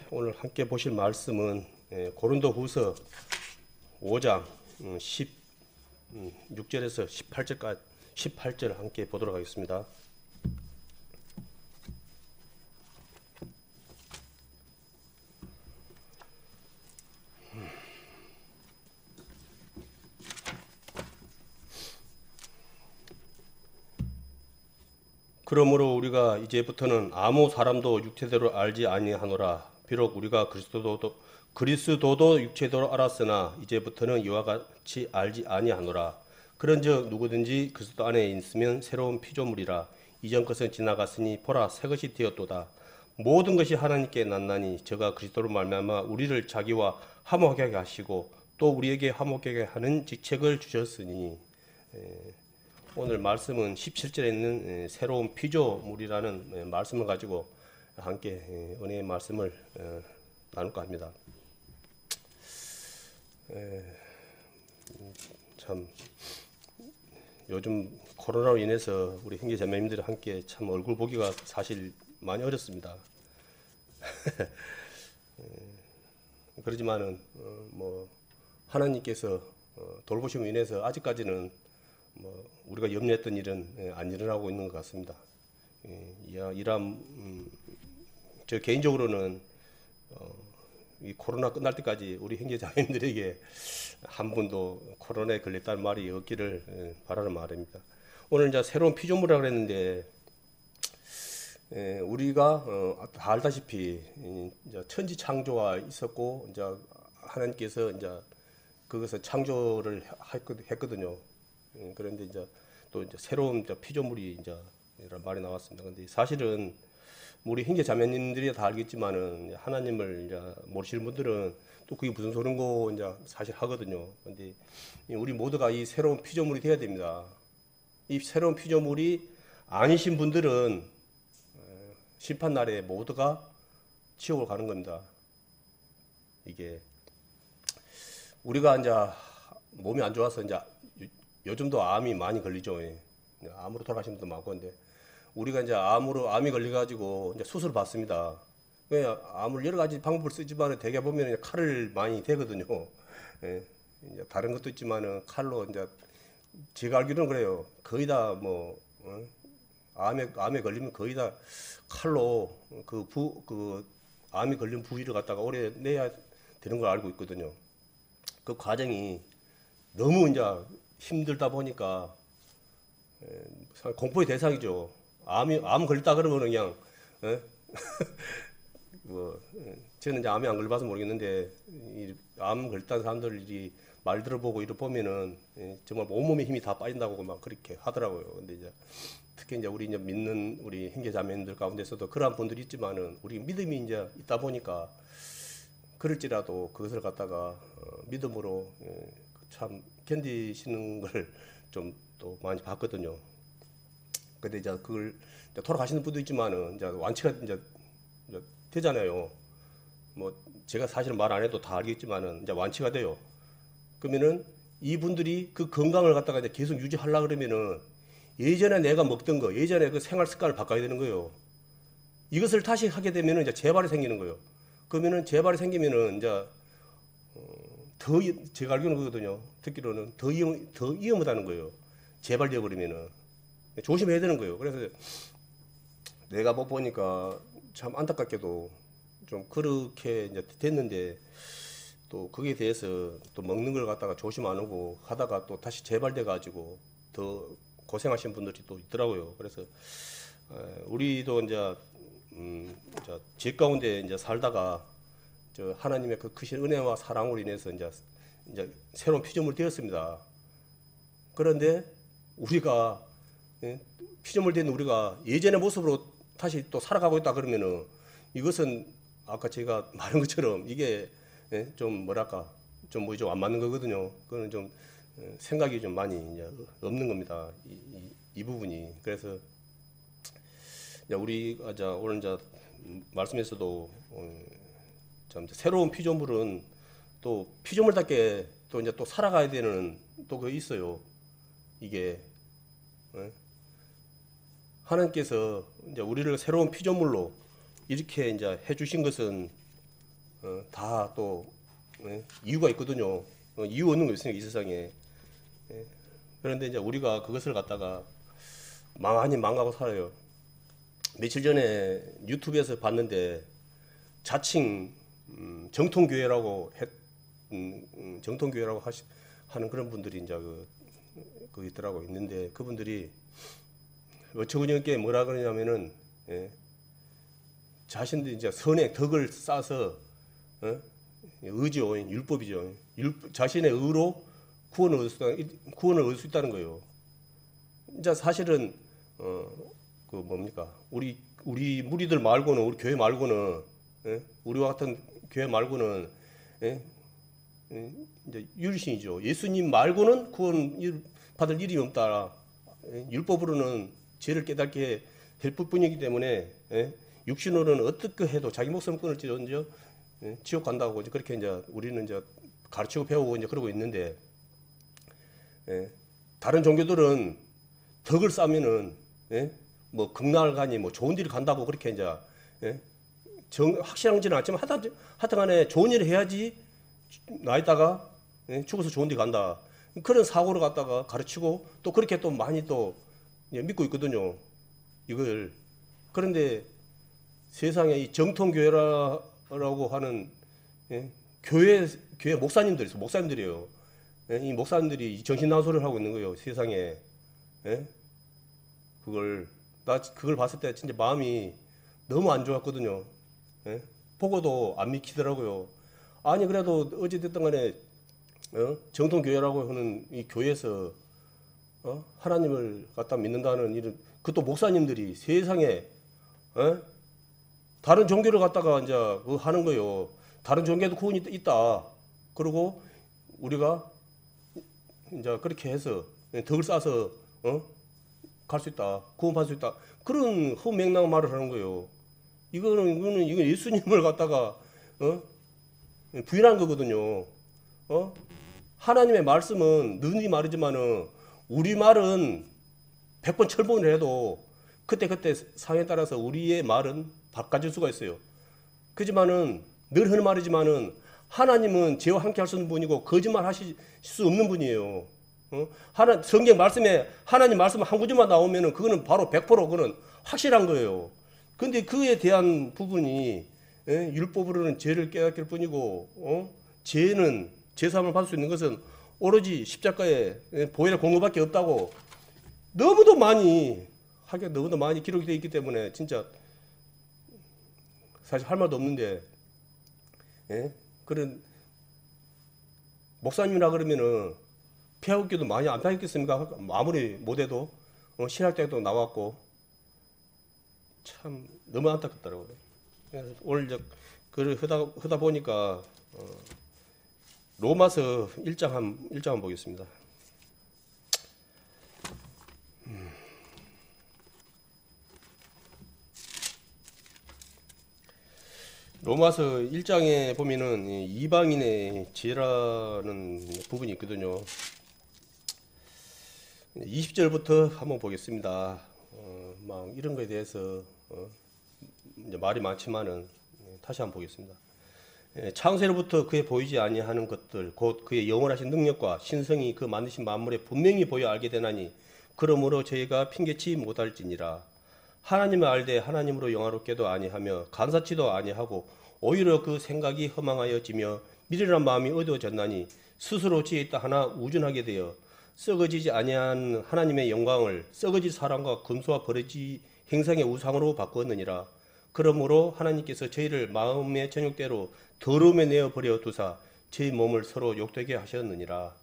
오늘 함께 보실 말씀은 고린도후서 5장 16절에서 18절까지 18절 함께 보도록 하겠습니다. 그러므로 우리가 이제부터는 아무 사람도 육체대로 알지 아니하노라. 비록 우리가 그리스도도 육체대로 알았으나 이제부터는 이와 같이 알지 아니하노라. 그런즉 누구든지 그리스도 안에 있으면 새로운 피조물이라. 이전 것은 지나갔으니 보라 새 것이 되었도다. 모든 것이 하나님께 났나니 저가 그리스도로 말미암아 우리를 자기와 화목하게 하시고 또 우리에게 화목하게 하는 직책을 주셨으니. 오늘 말씀은 17절에 있는 새로운 피조물이라는 말씀을 가지고 함께 은혜의 말씀을 나눌까 합니다. 참 요즘 코로나로 인해서 우리 형제자매님들이 함께 참 얼굴 보기가 사실 많이 어렵습니다. 그렇지만은 뭐 하나님께서 돌보심으로 인해서 아직까지는 우리가 염려했던 일은 안 일어나고 있는 것 같습니다. 저 개인적으로는 이 코로나 끝날 때까지 우리 형제자매님들에게 한 분도 코로나에 걸렸다는 말이 없기를 바라는 말입니다. 오늘 이제 새로운 피조물이라고 그랬는데 우리가 다 알다시피 이제 천지 창조가 있었고 이제 하나님께서 이제 그것을 창조를 했거든요. 그런데 이제 또 이제 새로운 피조물이 이제 이런 말이 나왔습니다. 근데 사실은 우리 형제 자매님들이 다 알겠지만은 하나님을 이제 모르시는 분들은 또 그게 무슨 소린고 이제 사실 하거든요. 근데 우리 모두가 이 새로운 피조물이 되어야 됩니다. 이 새로운 피조물이 아니신 분들은 심판 날에 모두가 지옥을 가는 겁니다. 이게 우리가 이제 몸이 안 좋아서 이제 요즘도 암이 많이 걸리죠. 암으로 돌아가신 분도 많고. 근데 우리가 이제 암이 걸려가지고 이제 수술을 받습니다. 왜 암을 여러 가지 방법을 쓰지만 대개 보면 칼을 많이 대거든요. 이제 다른 것도 있지만은 칼로 이제 제가 알기로는 그래요. 거의 다 뭐 암에 걸리면 거의 다 칼로 그 암이 걸린 부위를 갖다가 오래 내야 되는 걸 알고 있거든요. 그 과정이 너무 이제 힘들다 보니까 공포의 대상이죠. 암 걸렸다 그러면 그냥 저는 이제 암에 안 걸려봐서 모르겠는데 암 걸렸다는 사람들이 말 들어보고 이러 보면은 정말 온몸에 힘이 다 빠진다고 막 그렇게 하더라고요. 근데 이제 특히 이제 우리 이제 믿는 우리 형제자매님들 가운데서도 그러한 분들이 있지만은 우리 믿음이 이제 있다 보니까 그럴지라도 그것을 갖다가 믿음으로 참 견디시는 걸 좀 또 많이 봤거든요. 근데 이제 그걸 이제 돌아가시는 분도 있지만은 이제 완치가 이제 되잖아요. 뭐 제가 사실 말 안 해도 다 알겠지만은 이제 완치가 돼요. 그러면은 이분들이 그 건강을 갖다가 이제 계속 유지하려 그러면은 예전에 내가 먹던 거, 예전에 그 생활 습관을 바꿔야 되는 거예요. 이것을 다시 하게 되면은 이제 재발이 생기는 거예요. 그러면은 재발이 생기면은 이제 제가 알기로는 그거거든요. 듣기로는 더 위험하다는 거예요. 재발되어 버리면은 조심해야 되는 거예요. 그래서 내가 뭐 보니까 참 안타깝게도 좀 그렇게 이제 됐는데 또 거기에 대해서 또 먹는 걸 갖다가 조심 안 하고 하다가 또 다시 재발돼 가지고 더 고생하신 분들이 또 있더라고요. 그래서 우리도 이제 집 가운데 이제 살다가 하나님의 그 크신 은혜와 사랑으로 인해서 이제 새로운 피조물이 되었습니다. 그런데 우리가 피조물 된 우리가 예전의 모습으로 다시 또 살아가고 있다 그러면은 이것은 아까 제가 말한 것처럼 이게 좀 뭐랄까 좀 안 맞는 거거든요. 그거는 좀 생각이 좀 많이 이제 없는 겁니다. 이 부분이. 그래서 우리가 오늘 이제 말씀에서도 참 새로운 피조물은 또 피조물답게 또 이제 또 살아가야 되는 또 그게 있어요. 이게 하나님께서 이제 우리를 새로운 피조물로 이렇게 이제 해주신 것은 다 또 이유가 있거든요. 이유 없는 거 있으니까 이 세상에. 그런데 이제 우리가 그것을 갖다가 망하니 망하고 살아요. 며칠 전에 유튜브에서 봤는데 자칭 정통교회라고 정통교회라고 하는 그런 분들이 이제 그 있더라고 있는데 그분들이 어처구니없게 뭐라 그러냐면은 자신들이 이제 선의 덕을 쌓아서 의죠, 율법이죠. 자신의 의로 구원을 얻을 수 있다는 거예요. 이제 사실은 그 뭡니까 우리 무리들 말고는 우리 교회 말고는 우리와 같은 교회 말고는 이제 유일신이죠. 예수님 말고는 구원 받을 일이 없다. 율법으로는 죄를 깨닫게 될 뿐이기 때문에 육신으로는 어떻게 해도 자기 목숨을 끊을지언정 지옥 간다고 이제 그렇게 이제 우리는 이제 가르치고 배우고 이제 그러고 있는데 다른 종교들은 덕을 쌓으면은 뭐 극락을 뭐 좋은 데를 간다고 그렇게 이제 확실한지는 않지만 하여튼간에 좋은 일을 해야지 나이다가 죽어서 좋은 데 간다 그런 사고를 갖다가 가르치고 또 그렇게 또 많이 또 믿고 있거든요 이걸. 그런데 세상에 이 정통교회라고 하는 교회 목사님들이에요. 이 목사님들이 정신나소리를 하고 있는 거예요 세상에. 그걸 봤을 때 진짜 마음이 너무 안 좋았거든요. 보고도 안 믿기더라고요. 아니 그래도 어찌됐든 간에 정통교회라고 하는 이 교회에서 하나님을 갖다 믿는다는 이런 그것도 목사님들이 세상에 다른 종교를 갖다가 이제 하는 거예요. 다른 종교도 구원이 있다. 그리고 우리가 이제 그렇게 해서 덕을 쌓아서 갈 수 있다. 구원받을 수 있다. 그런 허맹랑한 말을 하는 거예요. 이건 예수님을 갖다가 부인한 거거든요. 하나님의 말씀은 너희 말이지만은 우리 말은 100번 철본을 해도 그때 상황에 따라서 우리의 말은 바꿔질 수가 있어요. 그지만은 늘 하는 말이지만은 하나님은 죄와 함께 할 수 있는 분이고 거짓말 하실 수 없는 분이에요. 성경 말씀에 하나님 말씀 한 구절만 나오면은 그거는 바로 100% 그거는 확실한 거예요. 근데 그에 대한 부분이 율법으로는 죄를 깨닫게 할 뿐이고 죄는 죄사함을 받을 수 있는 것은 오로지 십자가의 보혈의 공로밖에 없다고 너무도 많이 기록이 되어 있기 때문에 진짜 사실 할 말도 없는데 그런 목사님이라 그러면은 배우기도 많이 안 배웠겠습니까? 아무리 못해도 신학대학도 나왔고 참 너무 안타깝더라고요. 그래서 오늘 이제 글을 하다 보니까 로마서 1장 한번 보겠습니다. 로마서 1장에 보면은 이방인의 죄라는 부분이 있거든요. 20절부터 한번 보겠습니다. 막 이런 거에 대해서 이제 말이 많지만은 다시 한번 보겠습니다. 창세로부터 그에 보이지 아니하는 것들 곧 그의 영원하신 능력과 신성이 그 만드신 만물에 분명히 보여 알게 되나니 그러므로 저희가 핑계치 못할지니라. 하나님을 알되 하나님으로 영화롭게도 아니하며 간사치도 아니하고 오히려 그 생각이 허망하여지며 미련한 마음이 어두워졌나니 스스로 지혜 있다 하나 우준하게 되어 썩어지지 아니한 하나님의 영광을 썩어질 사람과 금수와 버러지 행상의 우상으로 바꾸었느니라. 그러므로 하나님께서 저희를 마음의 정욕대로 더러움에 내어 버려 두사 저희 몸을 서로 욕되게 하셨느니라.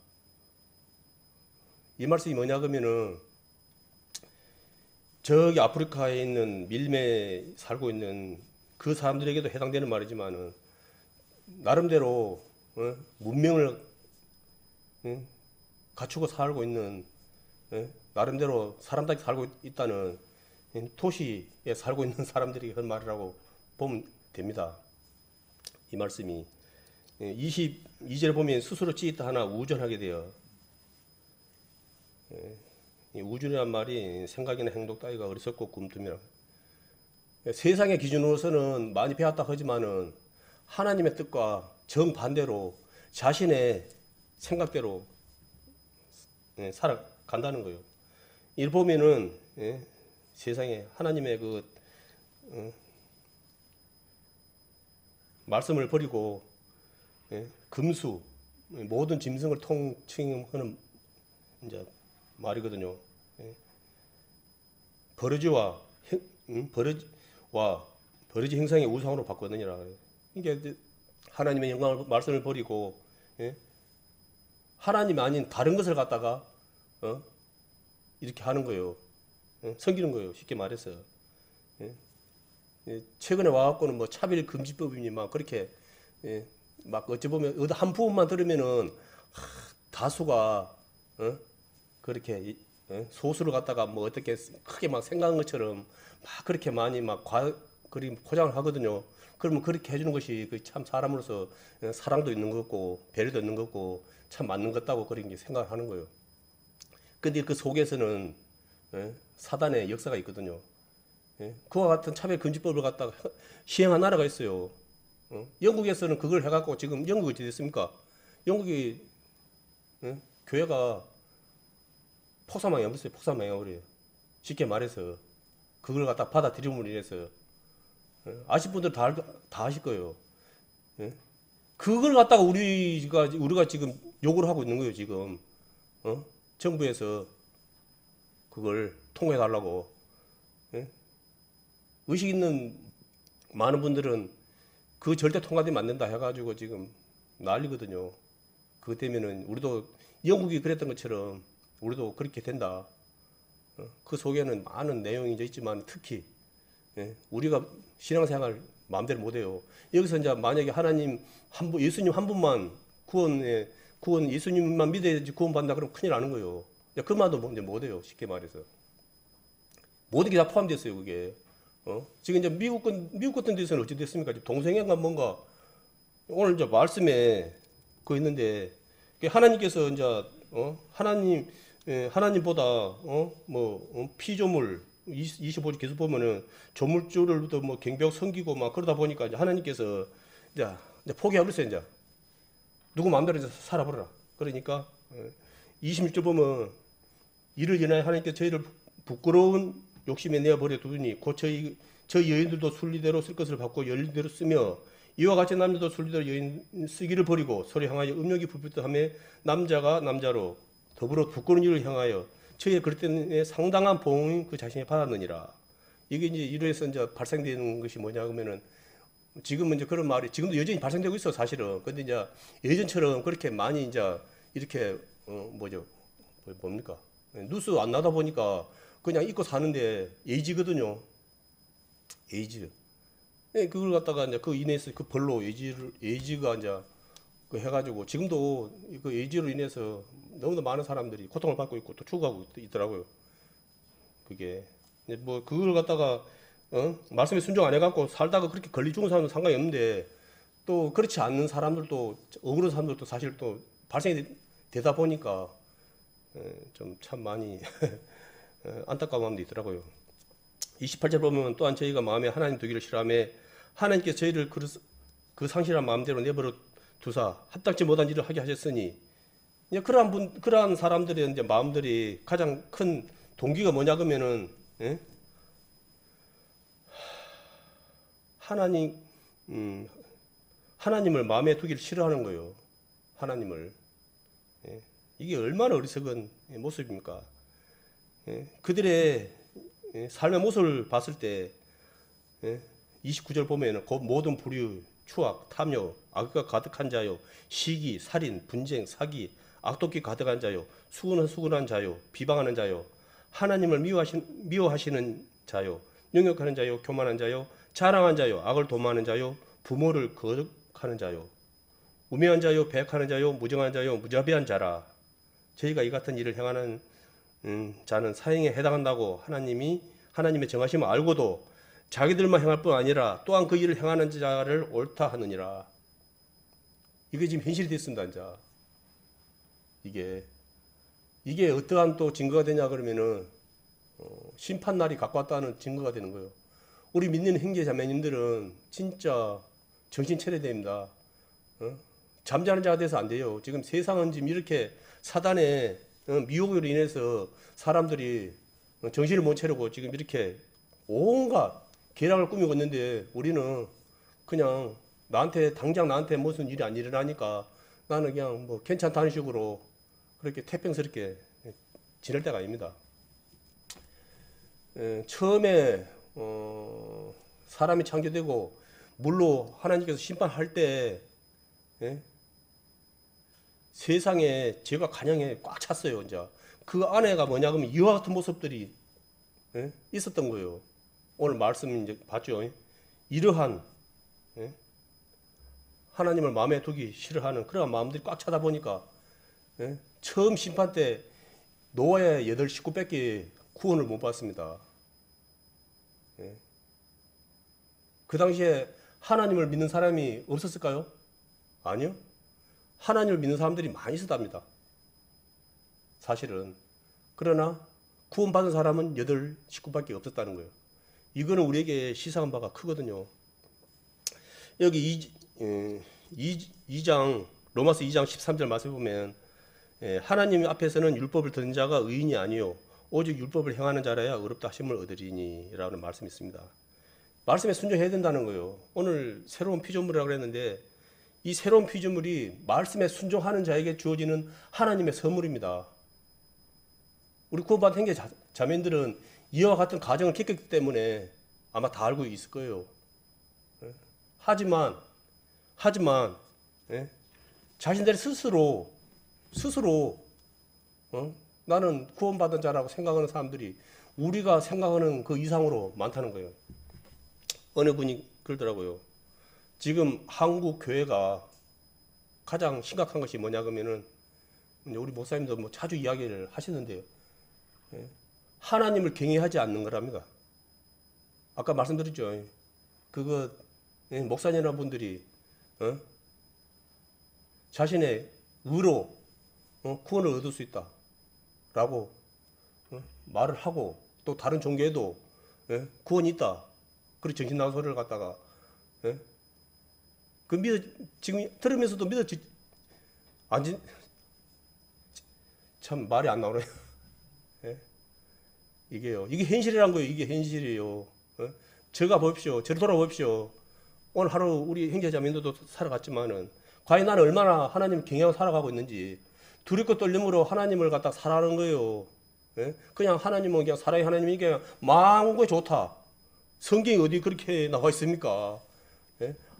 이 말씀이 뭐냐 그러면은 저기 아프리카에 있는 밀매에 살고 있는 그 사람들에게도 해당되는 말이지만은 나름대로 문명을 갖추고 살고 있는 나름대로 사람답게 살고 있다는 도시에 살고 있는 사람들이 한 말이라고 보면 됩니다. 이 말씀이 22절 보면 스스로 지었다 하나 우전하게 되어 이 우준이란 말이 생각이나 행동 따위가 어리석고 꿈tum이라 세상의 기준으로서는 많이 배웠다 하지만은 하나님의 뜻과 정반대로 자신의 생각대로 살아간다는 거예요. 이를 보면은 세상에 하나님의 그 말씀을 버리고 금수 모든 짐승을 통칭하는 이제 말이거든요. 버러지와 버러지 행상의 우상으로 바꾸느니라. 이게 하나님의 영광을 말씀을 버리고 하나님이 아닌 다른 것을 갖다가 이렇게 하는 거예요. 섬기는 거예요. 쉽게 말해서. 최근에 와갖고는 뭐 차별 금지법이니 막 그렇게 막 어찌 보면 어디 한 부분만 들으면은 다수가 그렇게 소수를 갖다가 뭐 어떻게 크게 막 생각한 것처럼 막 그렇게 많이 막 그리 포장을 하거든요. 그러면 그렇게 해주는 것이 참 사람으로서 사랑도 있는 거고 배려도 있는 거고 참 맞는 것 같다고 그런 게 생각하는 거예요. 근데 그 속에서는 사단의 역사가 있거든요. 그와 같은 차별금지법을 갖다가 시행한 나라가 있어요. 영국에서는 그걸 해갖고 지금 영국이 어떻게 됐습니까? 영국이 교회가 폭사망해버렸어요. 폭사망해버려요. 쉽게 말해서 그걸 갖다 받아들임으로 인해서 아실 분들 다 아실 거예요. 그걸 갖다가 우리가 지금 욕을 하고 있는 거예요. 지금 정부에서 그걸 통과해 달라고. 의식 있는 많은 분들은 그 절대 통과되면 안 된다 해가지고 지금 난리거든요. 그것 때문에는 우리도 영국이 그랬던 것처럼 우리도 그렇게 된다. 그 속에는 많은 내용이 있지만 특히 우리가 신앙생활 마음대로 못해요. 여기서 이제 만약에 하나님 한 분, 예수님 한 분만 구원 예수님만 믿어야지 구원받는다 그러면 큰일 나는 거예요. 그 말도 이제 못해요. 쉽게 말해서 모든 게 다 포함됐어요. 그게. 지금 이제 미국 같은 데서는 어찌 됐습니까? 동성애가 뭔가 오늘 이제 말씀에 그 있는데 하나님께서 이제 하나님보다 피조물 25절 계속 보면은 조물주를 뭐 경배하고 섬기고 막 그러다 보니까 이제 하나님께서 이제 포기해버렸어요. 이제 누구 마음대로 이제 살아버려라. 그러니까 26절 보면 이를 인하여 하나님께서 저희를 부끄러운 욕심에 내어버려 두니 곧 저희 여인들도 순리대로 쓸 것을 받고 연리대로 쓰며 이와 같이 남자도 순리대로 여인 쓰기를 버리고 서로 향하여 음욕이 불붙하며 남자가 남자로 더불어 부끄러운 일을 향하여 저희의 그럴 때는 상당한 보응을 그 자신이 받았느니라. 이게 이제 이로해서 이제 발생되는 것이 뭐냐 하면은 지금은 이제 그런 말이 지금도 여전히 발생되고 있어 사실은. 근데 이제 예전처럼 그렇게 많이 이제 이렇게 뭡니까? 뉴스 안 나다 보니까 그냥 입고 사는데 에이지거든요. 에이지. 그걸 갖다가 이제 그 인해서 그 벌로 에이지가 이제 그 해가지고 지금도 그 에이지로 인해서 너무나 많은 사람들이 고통을 받고 있고 또 죽어가고 있더라고요. 그게 뭐 그걸 갖다가 말씀에 순종 안 해갖고 살다가 그렇게 걸리 죽은 사람은 상관이 없는데 또 그렇지 않는 사람들도 억울한 사람들도 사실 또 발생이 되다 보니까 좀 참 많이 안타까운 마음도 있더라고요. 28절 보면 또한 저희가 마음에 하나님 두기를 싫어하며 하나님께서 저희를 그 상실한 마음대로 내버려 두사 합당치 못한 일을 하게 하셨으니 이제 그러한 사람들의 이제 마음들이 가장 큰 동기가 뭐냐 그러면은 하나님을 마음에 두기를 싫어하는 거예요. 하나님을. 이게 얼마나 어리석은 모습입니까? 그들의 삶의 모습을 봤을 때 29절 보면은 곧 모든 불의, 추악, 탐욕, 악과 가득한 자요, 시기, 살인, 분쟁, 사기, 악독기 가득한 자요, 수군한 자요, 비방하는 자요, 하나님을 미워하시는 자요, 능욕하는 자요, 교만한 자요, 자랑한 자요, 악을 도모하는 자요, 부모를 거역하는 자요, 우매한 자요, 배역하는 자요, 무정한 자요, 무자비한 자라. 저희가 이 같은 일을 행하는 자는 사형에 해당한다고 하나님의 정하심을 알고도 자기들만 행할 뿐 아니라 또한 그 일을 행하는 자를 옳다 하느니라. 이게 지금 현실이 됐습니다. 이제 이게 어떠한 또 증거가 되냐 그러면은 심판 날이 가까웠다는 증거가 되는 거예요. 우리 믿는 형제 자매님들은 진짜 정신 차려야 됩니다. 잠자는 자가 돼서 안 돼요. 지금 세상은 지금 이렇게 사단의 미혹으로 인해서 사람들이 정신을 못 차리고 지금 이렇게 온갖 계략을 꾸미고 있는데, 우리는 그냥 당장 나한테 무슨 일이 안 일어나니까 나는 그냥 뭐 괜찮다는 식으로 그렇게 태평스럽게 지낼 때가 아닙니다. 처음에 사람이 창조되고 물로 하나님께서 심판할 때 세상에 죄가 간영에 꽉 찼어요. 이제 그 안에가 뭐냐 그러면 이와 같은 모습들이 있었던 거예요. 오늘 말씀 이제 봤죠. 이러한 하나님을 마음에 두기 싫어하는 그런 마음들이 꽉 차다 보니까 처음 심판 때 노아의 8 식구밖에 구원을 못 받습니다. 그 당시에 하나님을 믿는 사람이 없었을까요? 아니요. 하나님을 믿는 사람들이 많이 있었답니다. 사실은. 그러나 구원받은 사람은 8 식구밖에 없었다는 거예요. 이거는 우리에게 시사한 바가 크거든요. 여기 2장 로마서 2장 13절 말씀을 보면 하나님 앞에서는 율법을 듣는 자가 의인이 아니요 오직 율법을 행하는 자라야 의롭다 하심을 얻으리니 라는 말씀이 있습니다. 말씀에 순종해야 된다는 거예요. 오늘 새로운 피조물이라고 그랬는데 이 새로운 피조물이 말씀에 순종하는 자에게 주어지는 하나님의 선물입니다. 우리 구원받은 형제 자매들은 이와 같은 가정을 겪었기 때문에 아마 다 알고 있을 거예요. 하지만 자신들이 스스로 나는 구원받은 자라고 생각하는 사람들이 우리가 생각하는 그 이상으로 많다는 거예요. 어느 분이 그러더라고요. 지금 한국 교회가 가장 심각한 것이 뭐냐 그러면은 우리 목사님도 뭐 자주 이야기를 하시는데요. 하나님을 경외하지 않는 거랍니다. 아까 말씀드렸죠. 그거 목사님이라는 분들이 자신의 의로 구원을 얻을 수 있다라고 말을 하고 또 다른 종교에도 구원이 있다. 그리고 정신 나간 소리를 갖다가 지금 들으면서도 참 말이 안 나오네요. 이게 현실이란 거예요. 이게 현실이에요. 제가 보십시오. 저를 돌아보십시오. 오늘 하루 우리 형제자매들도 살아갔지만은 과연 나는 얼마나 하나님을 경외하고 살아가고 있는지 두렵고 떨림으로 하나님을 갖다 살아가는 거예요. 그냥 하나님은 그냥 사랑의 하나님이 그냥 마음과 좋다. 성경이 어디 그렇게 나와 있습니까?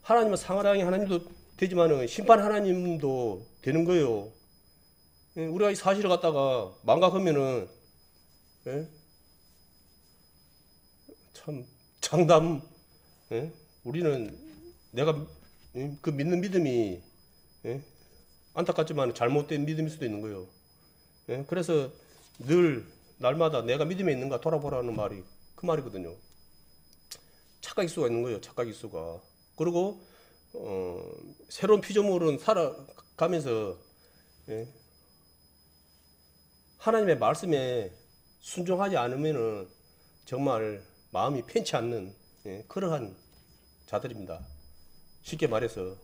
하나님은 사랑의 하나님도 되지만은 심판 하나님도 되는 거예요. 우리가 이 사실을 갖다가 망각하면은 참 장담. 우리는 내가 그 믿는 믿음이 안타깝지만 잘못된 믿음일 수도 있는 거예요. 그래서 늘 날마다 내가 믿음에 있는가 돌아보라는 말이 그 말이거든요. 착각 일수가 있는 거예요. 착각 일수가. 그리고 새로운 피조물은 살아가면서 하나님의 말씀에 순종하지 않으면은 정말 마음이 편치 않는 그러한 자들입니다. 쉽게 말해서.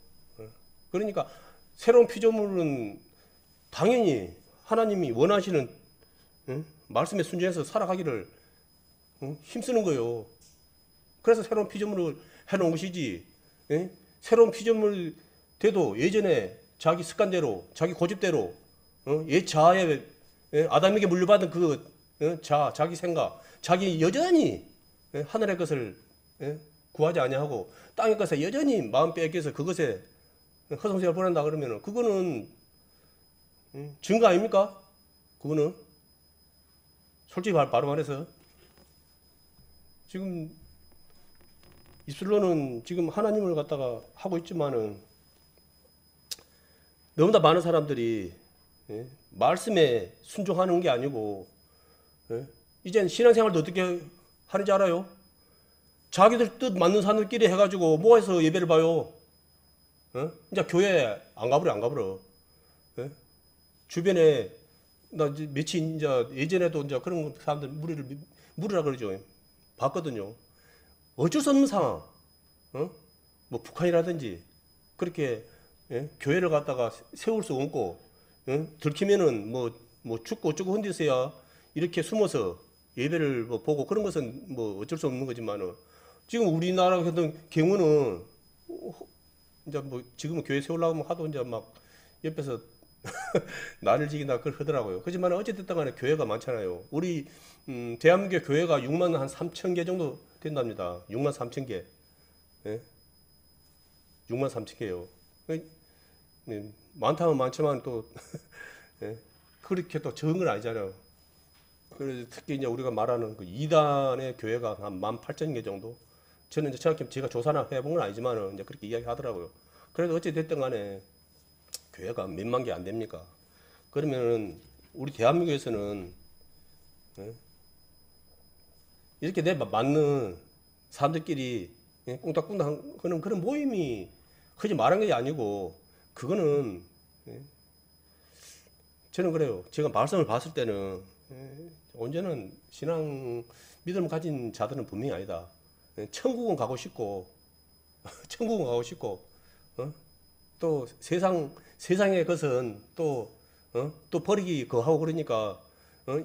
그러니까 새로운 피조물은 당연히 하나님이 원하시는 말씀에 순종해서 살아가기를 힘쓰는 거예요. 그래서 새로운 피조물을 해놓은 것이지. 새로운 피조물 돼도 예전에 자기 습관대로 자기 고집대로 옛 자아에 아담에게 물려받은 그 자기 생각 자기 여전히 하늘의 것을 구하지 아니하고 땅의 것에 여전히 마음 빼앗겨서 그것에 허송세월 보낸다 그러면 그거는 증거 아닙니까? 그거는 솔직히 바로 말해서 지금 입술로는 지금 하나님을 갖다가 하고 있지만은 너무나 많은 사람들이 말씀에 순종하는 게 아니고 이젠 신앙생활도 어떻게 하는지 알아요? 자기들 뜻 맞는 사람들끼리 해가지고 모아서 예배를 봐요. 이제 교회 안 가버려. 주변에 나 이제 며칠 이제 예전에도 이제 그런 사람들 무리라 그러죠. 봤거든요. 어쩔 수 없는 상황, 뭐 북한이라든지 그렇게 교회를 갖다가 세울 수 없고 들키면은 뭐 죽고 어쩌고 흔들서야 이렇게 숨어서 예배를 뭐 보고 그런 것은 뭐 어쩔 수 없는 거지만은 지금 우리나라 같은 경우는 이제 뭐 지금은 교회 세우려고 하도 이제 막 옆에서 나를 지긴다 그걸 하더라고요. 그렇지만 어쨌든 간에 교회가 많잖아요. 우리 대한민국 교회가 6만 한 3천 개 정도 된답니다. 6만 3천 개. 예? 6만 3천 개요. 많다면 많지만 또 예? 그렇게 또 적은 건 아니잖아요. 그래서 특히 이제 우리가 말하는 그 이단의 교회가 한 18,000개 정도. 저는 이제 제가 조사나 해본 건 아니지만은 이제 그렇게 이야기하더라고요. 그래도 어찌 됐든 간에 교회가 몇만 개 안 됩니까? 그러면은 우리 대한민국에서는 예? 이렇게 내 맞는 사람들끼리 꽁닥꽁닥 하는 그런 모임이 흔히 말한 게 아니고 그거는 저는 그래요. 제가 말씀을 봤을 때는 언제는 신앙 믿음을 가진 자들은 분명히 아니다. 천국은 가고 싶고 천국은 가고 싶고 또 세상의 것은 또 버리기 거하고 그러니까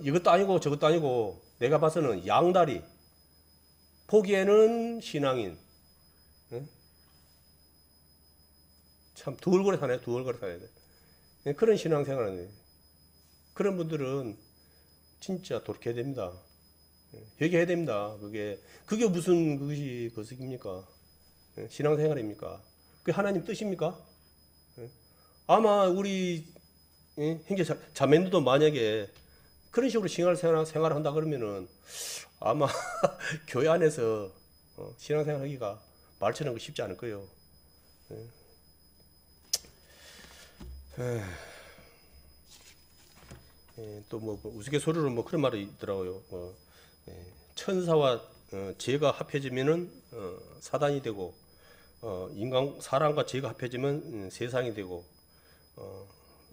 이것도 아니고 저것도 아니고 내가 봐서는 양다리 보기에는 신앙인 참 두 얼굴에 사네 두 얼굴에 사야 돼. 그런 신앙생활은 그런 분들은 진짜 돌이켜야 됩니다. 회개해야 됩니다. 그게 무슨 그것입니까? 신앙생활입니까? 그게 하나님 뜻입니까? 아마 우리 형제 자매들도 만약에 그런 식으로 신앙생활을 한다 그러면은 아마 교회 안에서 신앙생활하기가 말처럼 쉽지 않을 거예요. 또 뭐 우스갯소리로 뭐 그런 말이 있더라고요. 천사와 죄가 합해지면은 사단이 되고 사람과 죄가 합해지면 세상이 되고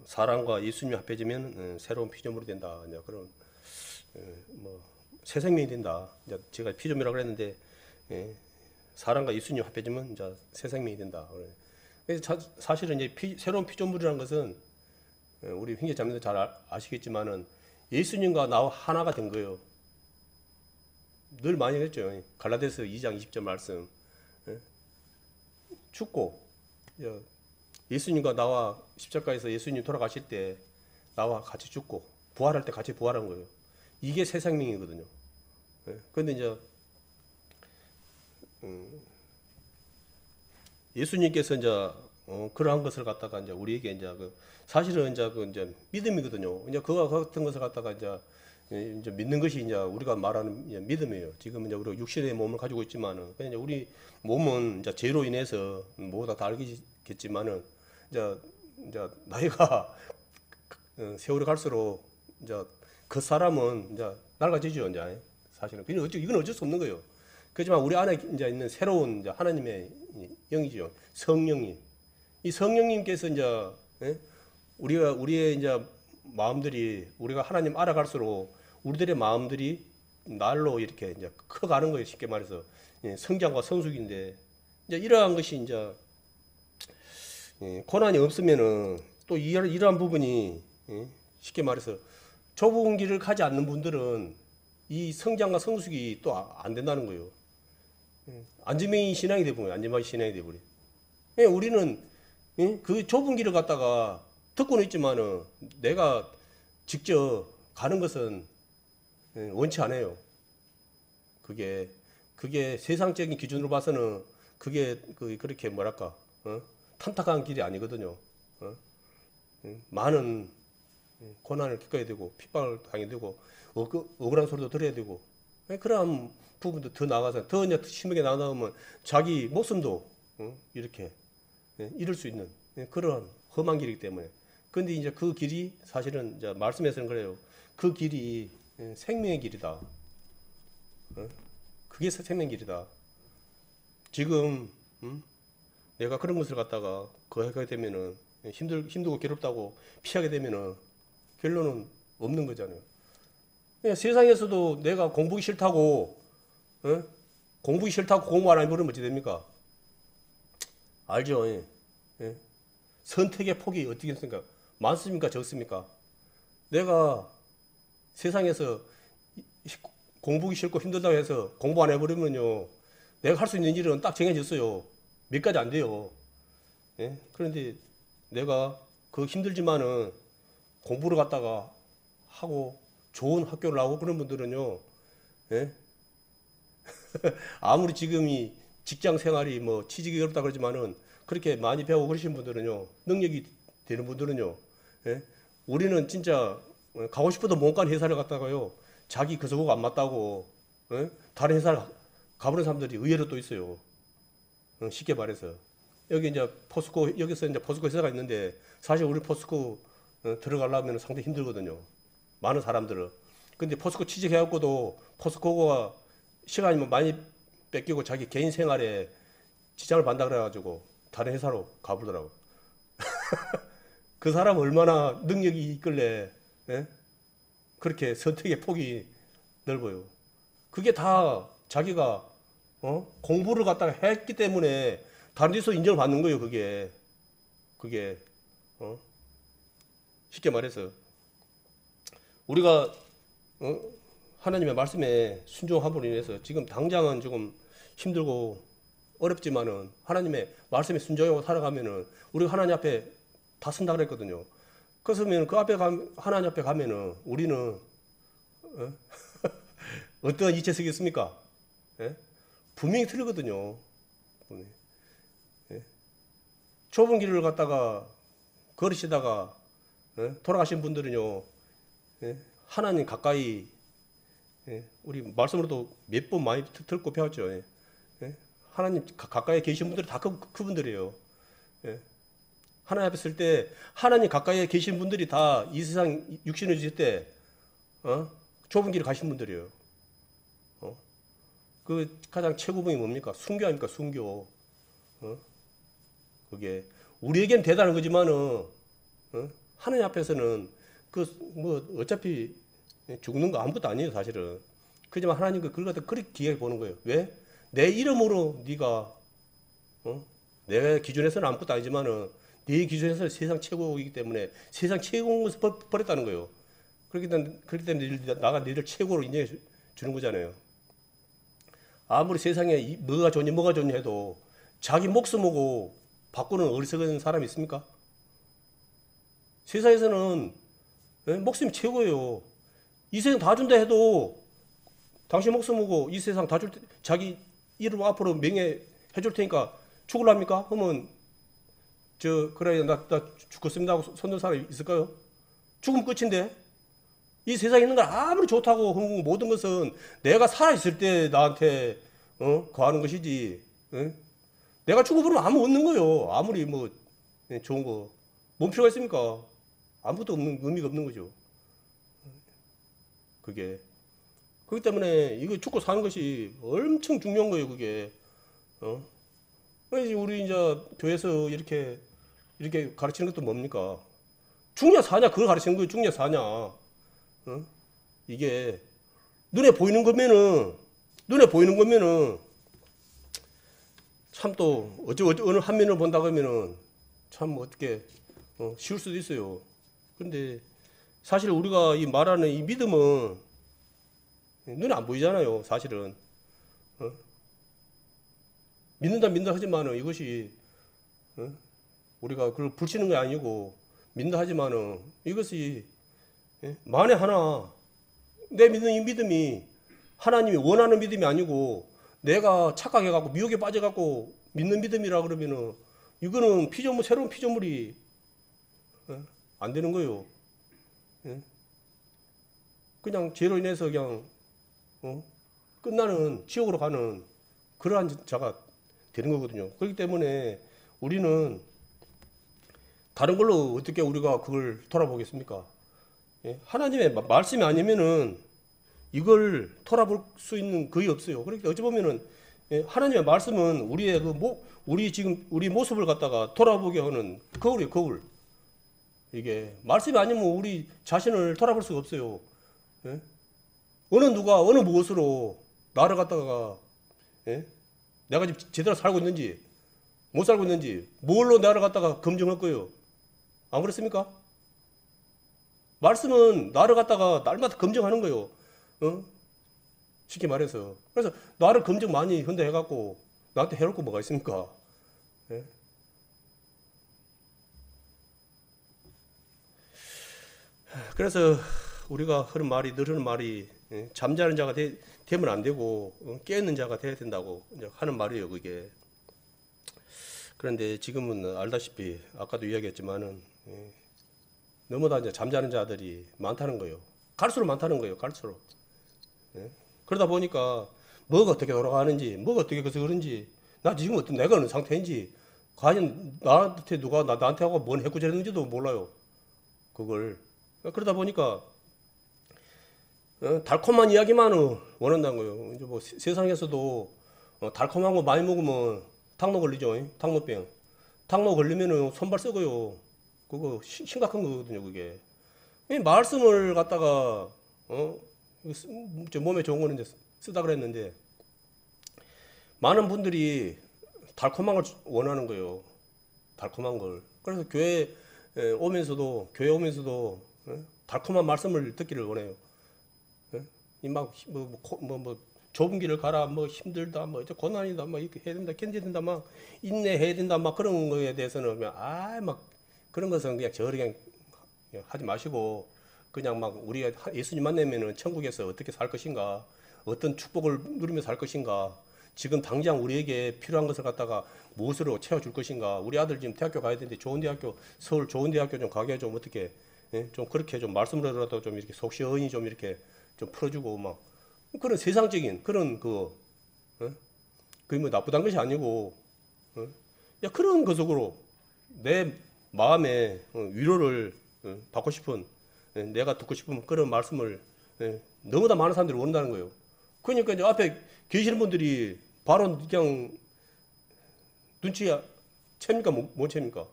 사람과 예수님이 합해지면 새로운 피조물이 된다. 이제 그런 뭐 새 생명이 된다. 이제 제가 피조물이라고 그랬는데 사람과 예수님이 합해지면 이제 새 생명이 된다. 그래서 사실은 이제 새로운 피조물이라는 것은 우리 형제자매들 잘 아시겠지만은 예수님과 나와 하나가 된 거예요. 늘 많이 그랬죠. 갈라디아서 2장 20절 말씀. 죽고 예수님과 나와 십자가에서 예수님 돌아가실 때 나와 같이 죽고 부활할 때 같이 부활한 거예요. 이게 새 생명이거든요. 그런데 이제 예수님께서 이제 그러한 것을 갖다가 이제 우리에게 이제 사실은 이제 믿음이거든요. 이제 그와 같은 것을 갖다가 이제 믿는 것이 이제 우리가 말하는 이제 믿음이에요. 지금 이제 우리가 육신의 몸을 가지고 있지만은 이제 우리 몸은 이제 죄로 인해서 뭐다 다 알겠지만은 이제 나이가 세월이 갈수록 이제 그 사람은 이제 낡아지죠. 이제 사실은 이건 어쩔 수 없는 거예요. 그렇지만 우리 안에 이제 있는 새로운 이제 하나님의 영이죠. 성령님. 이 성령님께서 이제 우리의 이제 마음들이 우리가 하나님 알아갈수록 우리들의 마음들이 날로 이렇게 이제 커가는 거예요. 쉽게 말해서 성장과 성숙인데 이제 이러한 것이 이제 고난이 없으면은 또 이러한 부분이 쉽게 말해서 좁은 길을 가지 않는 분들은 이 성장과 성숙이 또 안 된다는 거예요. 안전뱅이 신앙이 되버려요. 안전뱅이 신앙이 되버려요. 우리는 그 좁은 길을 갔다가 듣고는 있지만은 내가 직접 가는 것은 원치 않아요. 그게 세상적인 기준으로 봐서는 그게 그렇게 뭐랄까 탐탁한 길이 아니거든요. 많은 고난을 겪어야 되고 핍박을 당해야 되고 억울한 소리도 들어야 되고 그런 부분도 더 나가서 더 이제 심하게 나가면 자기 목숨도 이렇게 잃을 수 있는 그런 험한 길이기 때문에. 근데 이제 그 길이 사실은 이제 말씀에서는 그래요. 그 길이 생명의 길이다. 그게 생명의 길이다. 지금 내가 그런 것을 갖다가 거하게 되면은 힘들고 괴롭다고 피하게 되면은 결론은 없는 거잖아요. 세상에서도 내가 공부하기 싫다고 공부기 싫다고 공부 안 해버리면 어찌 됩니까? 알죠? 예. 예? 선택의 폭이 어떻게 있습니까? 많습니까? 적습니까? 내가 세상에서 공부기 싫고 힘들다고 해서 공부 안 해버리면요, 내가 할 수 있는 일은 딱 정해졌어요. 몇 가지 안 돼요. 예? 그런데 내가 그 힘들지만은 공부를 갖다가 하고 좋은 학교를 나오고 그런 분들은요, 예? 아무리 지금이 직장 생활이 뭐 취직이 어렵다 그러지만은 그렇게 많이 배우고 그러신 분들은요, 능력이 되는 분들은요, 예? 우리는 진짜 가고 싶어도 못 가는 회사를 갔다가요, 자기 그 소속 안 맞다고, 예? 다른 회사를 가보는 사람들이 의외로 또 있어요. 쉽게 말해서. 여기 이제 포스코, 여기서 이제 포스코 회사가 있는데, 사실 우리 포스코 들어가려면 상당히 힘들거든요. 많은 사람들은. 근데 포스코 취직해갖고도 포스코가 시간이 뭐 많이 뺏기고 자기 개인 생활에 지장을 받는다 그래가지고 다른 회사로 가보더라고. 그 사람 얼마나 능력이 있길래, 예? 그렇게 선택의 폭이 넓어요. 그게 다 자기가 공부를 갖다가 했기 때문에 다른 데서 인정을 받는 거예요. 그게 어? 쉽게 말해서 우리가 하나님의 말씀에 순종함으로 인해서 지금 당장은 조금 힘들고 어렵지만은 하나님의 말씀에 순종하고 살아가면은 우리가 하나님 앞에 다 선다 그랬거든요. 그러면 그 앞에 하나님 앞에 가면은 우리는 어떤 이체석이겠습니까? 예? 분명히 틀리거든요. 예? 좁은 길을 갔다가 걸으시다가 돌아가신 분들은요, 예? 하나님 가까이, 예? 우리 말씀으로도 몇 번 많이 듣고 배웠죠. 예? 예? 하나님 가까이 계신 분들이 다 그분들이에요. 예? 하나님 앞에 쓸 때 하나님 가까이에 계신 분들이 다 이 세상 육신을 주실 때 좁은 길을 가신 분들이에요. 그 가장 최고봉이 뭡니까? 순교 아닙니까? 순교. 그게 우리에겐 대단한 거지만은 하나님 앞에서는 그 뭐 어차피 죽는 거 아무것도 아니에요, 사실은. 그렇지만 하나님 그걸 갖다 그렇게 귀하게 보는 거예요. 왜? 내 이름으로 네가 내 기준에서는 아무것도 아니지만은 네 기준에서 세상 최고이기 때문에 세상 최고인 것을 버렸다는 거예요. 그렇기 때문에 나가 너희를 최고로 인정해 주는 거잖아요. 아무리 세상에 뭐가 좋니 해도 자기 목숨하고 바꾸는 어리석은 사람이 있습니까? 세상에서는 목숨이 최고예요. 이 세상 다 준다 해도 당신 목숨하고 이 세상 다 줄 때 자기 이름 앞으로 명예 해줄 테니까 죽을랍니까? 그러면 그래 나 죽겠습니다 하고 손든 사람이 있을까요? 죽으면 끝인데. 이 세상에 있는 걸 아무리 좋다고 모든 것은 내가 살아있을 때 나한테 거하는 것이지. 내가 죽어버리면 아무 없는 거예요. 아무리 뭐 좋은 거. 뭔 필요가 있습니까? 아무것도 없는, 의미가 없는 거죠. 그게. 그렇기 때문에 이거 죽고 사는 것이 엄청 중요한 거예요. 그게. 우리 이제 교회에서 이렇게 가르치는 것도 뭡니까? 죽냐 사냐 그걸 가르치는 거예요. 죽냐 사냐. 이게 눈에 보이는 거면은 참 또 어느 한 면을 본다 그러면은 참 어떻게 쉬울 수도 있어요. 근데 사실 우리가 이 말하는 이 믿음은 눈에 안 보이잖아요. 사실은 믿는다 하지만은 이것이 우리가 그걸 불치는 게 아니고 믿는다 하지만은 이것이 만에 하나 내 믿는 이 믿음이 하나님이 원하는 믿음이 아니고 내가 착각해갖고 미혹에 빠져갖고 믿는 믿음이라 그러면은 이거는 새로운 피조물이 안 되는 거예요. 그냥 죄로 인해서 그냥 끝나는 지옥으로 가는 그러한 자가 되는 거거든요. 그렇기 때문에 우리는 다른 걸로 어떻게 우리가 그걸 돌아보겠습니까? 하나님의 말씀이 아니면은 이걸 돌아볼 수 있는 거의 없어요. 그러니까 어찌 보면은 하나님의 말씀은 우리의 우리 모습을 갖다가 돌아보게 하는 거울이에요, 거울. 이게 말씀이 아니면 우리 자신을 돌아볼 수가 없어요. 어느 누가 어느 무엇으로 나를 갖다가 예? 내가 지금 제대로 살고 있는지 못 살고 있는지 뭘로 나를 갖다가 검증할 거예요? 안 그렇습니까? 말씀은 나를 갖다가 날마다 검증하는 거예요. 어? 쉽게 말해서. 그래서 나를 검증 많이 현대 해갖고 나한테 해놓을 거 뭐가 있습니까? 예? 그래서 우리가 늘 하는 말이 예? 잠자는 자가 되면 안 되고 깨있는 자가 돼야 된다고 하는 말이에요, 그게. 그런데 지금은 알다시피 아까도 이야기했지만은 예? 너무나 이제 잠자는 자들이 많다는 거예요. 갈수록 많다는 거예요, 갈수록. 예? 그러다 보니까 뭐가 어떻게 돌아가는지, 뭐가 어떻게 그래서 그런지, 나 지금 내가 어느 상태인지, 과연 나한테 누가 나한테 하고 뭔 해코지했는지도 몰라요. 그걸. 그러다 보니까 달콤한 이야기만 원한다는 거예요. 이제 뭐 세상에서도 달콤한 거 많이 먹으면 당뇨 걸리죠. 당뇨병. 당뇨 걸리면은 손발 썩어요. 그거 심각한 거거든요, 그게. 이 말씀을 갖다가 몸에 좋은 거는 이제 쓰다 그랬는데 많은 분들이 달콤한 걸 원하는 거예요. 달콤한 걸. 그래서 교회 오면서도 달콤한 말씀을 듣기를 원해요. 뭐 좁은 길을 가라, 뭐 힘들다, 뭐 이제 고난이다, 뭐 이렇게 해야 된다, 견뎌야 된다, 막 인내해야 된다, 막 그런 거에 대해서는 그냥 막 그런 것은 그냥 그냥 하지 마시고 그냥 막 우리가 예수님 만나면은 천국에서 어떻게 살 것인가, 어떤 축복을 누리며 살 것인가, 지금 당장 우리에게 필요한 것을 갖다가 무엇으로 채워줄 것인가, 우리 아들 지금 대학교 가야 되는데 좋은 대학교, 서울 좋은 대학교 좀 가게 좀 어떻게 좀 그렇게 좀 말씀으로라도 좀 이렇게 속 시원히 좀 이렇게 좀 풀어주고 막 그런 세상적인 그런 그게 뭐 나쁘다는 것이 아니고 야 그런 것으로 내 마음에 위로를 받고 싶은 내가 듣고 싶은 그런 말씀을 너무나 많은 사람들이 원한다는 거예요. 그러니까 이제 앞에 계시는 분들이 바로 그냥 눈치야 챕니까 못 챕니까?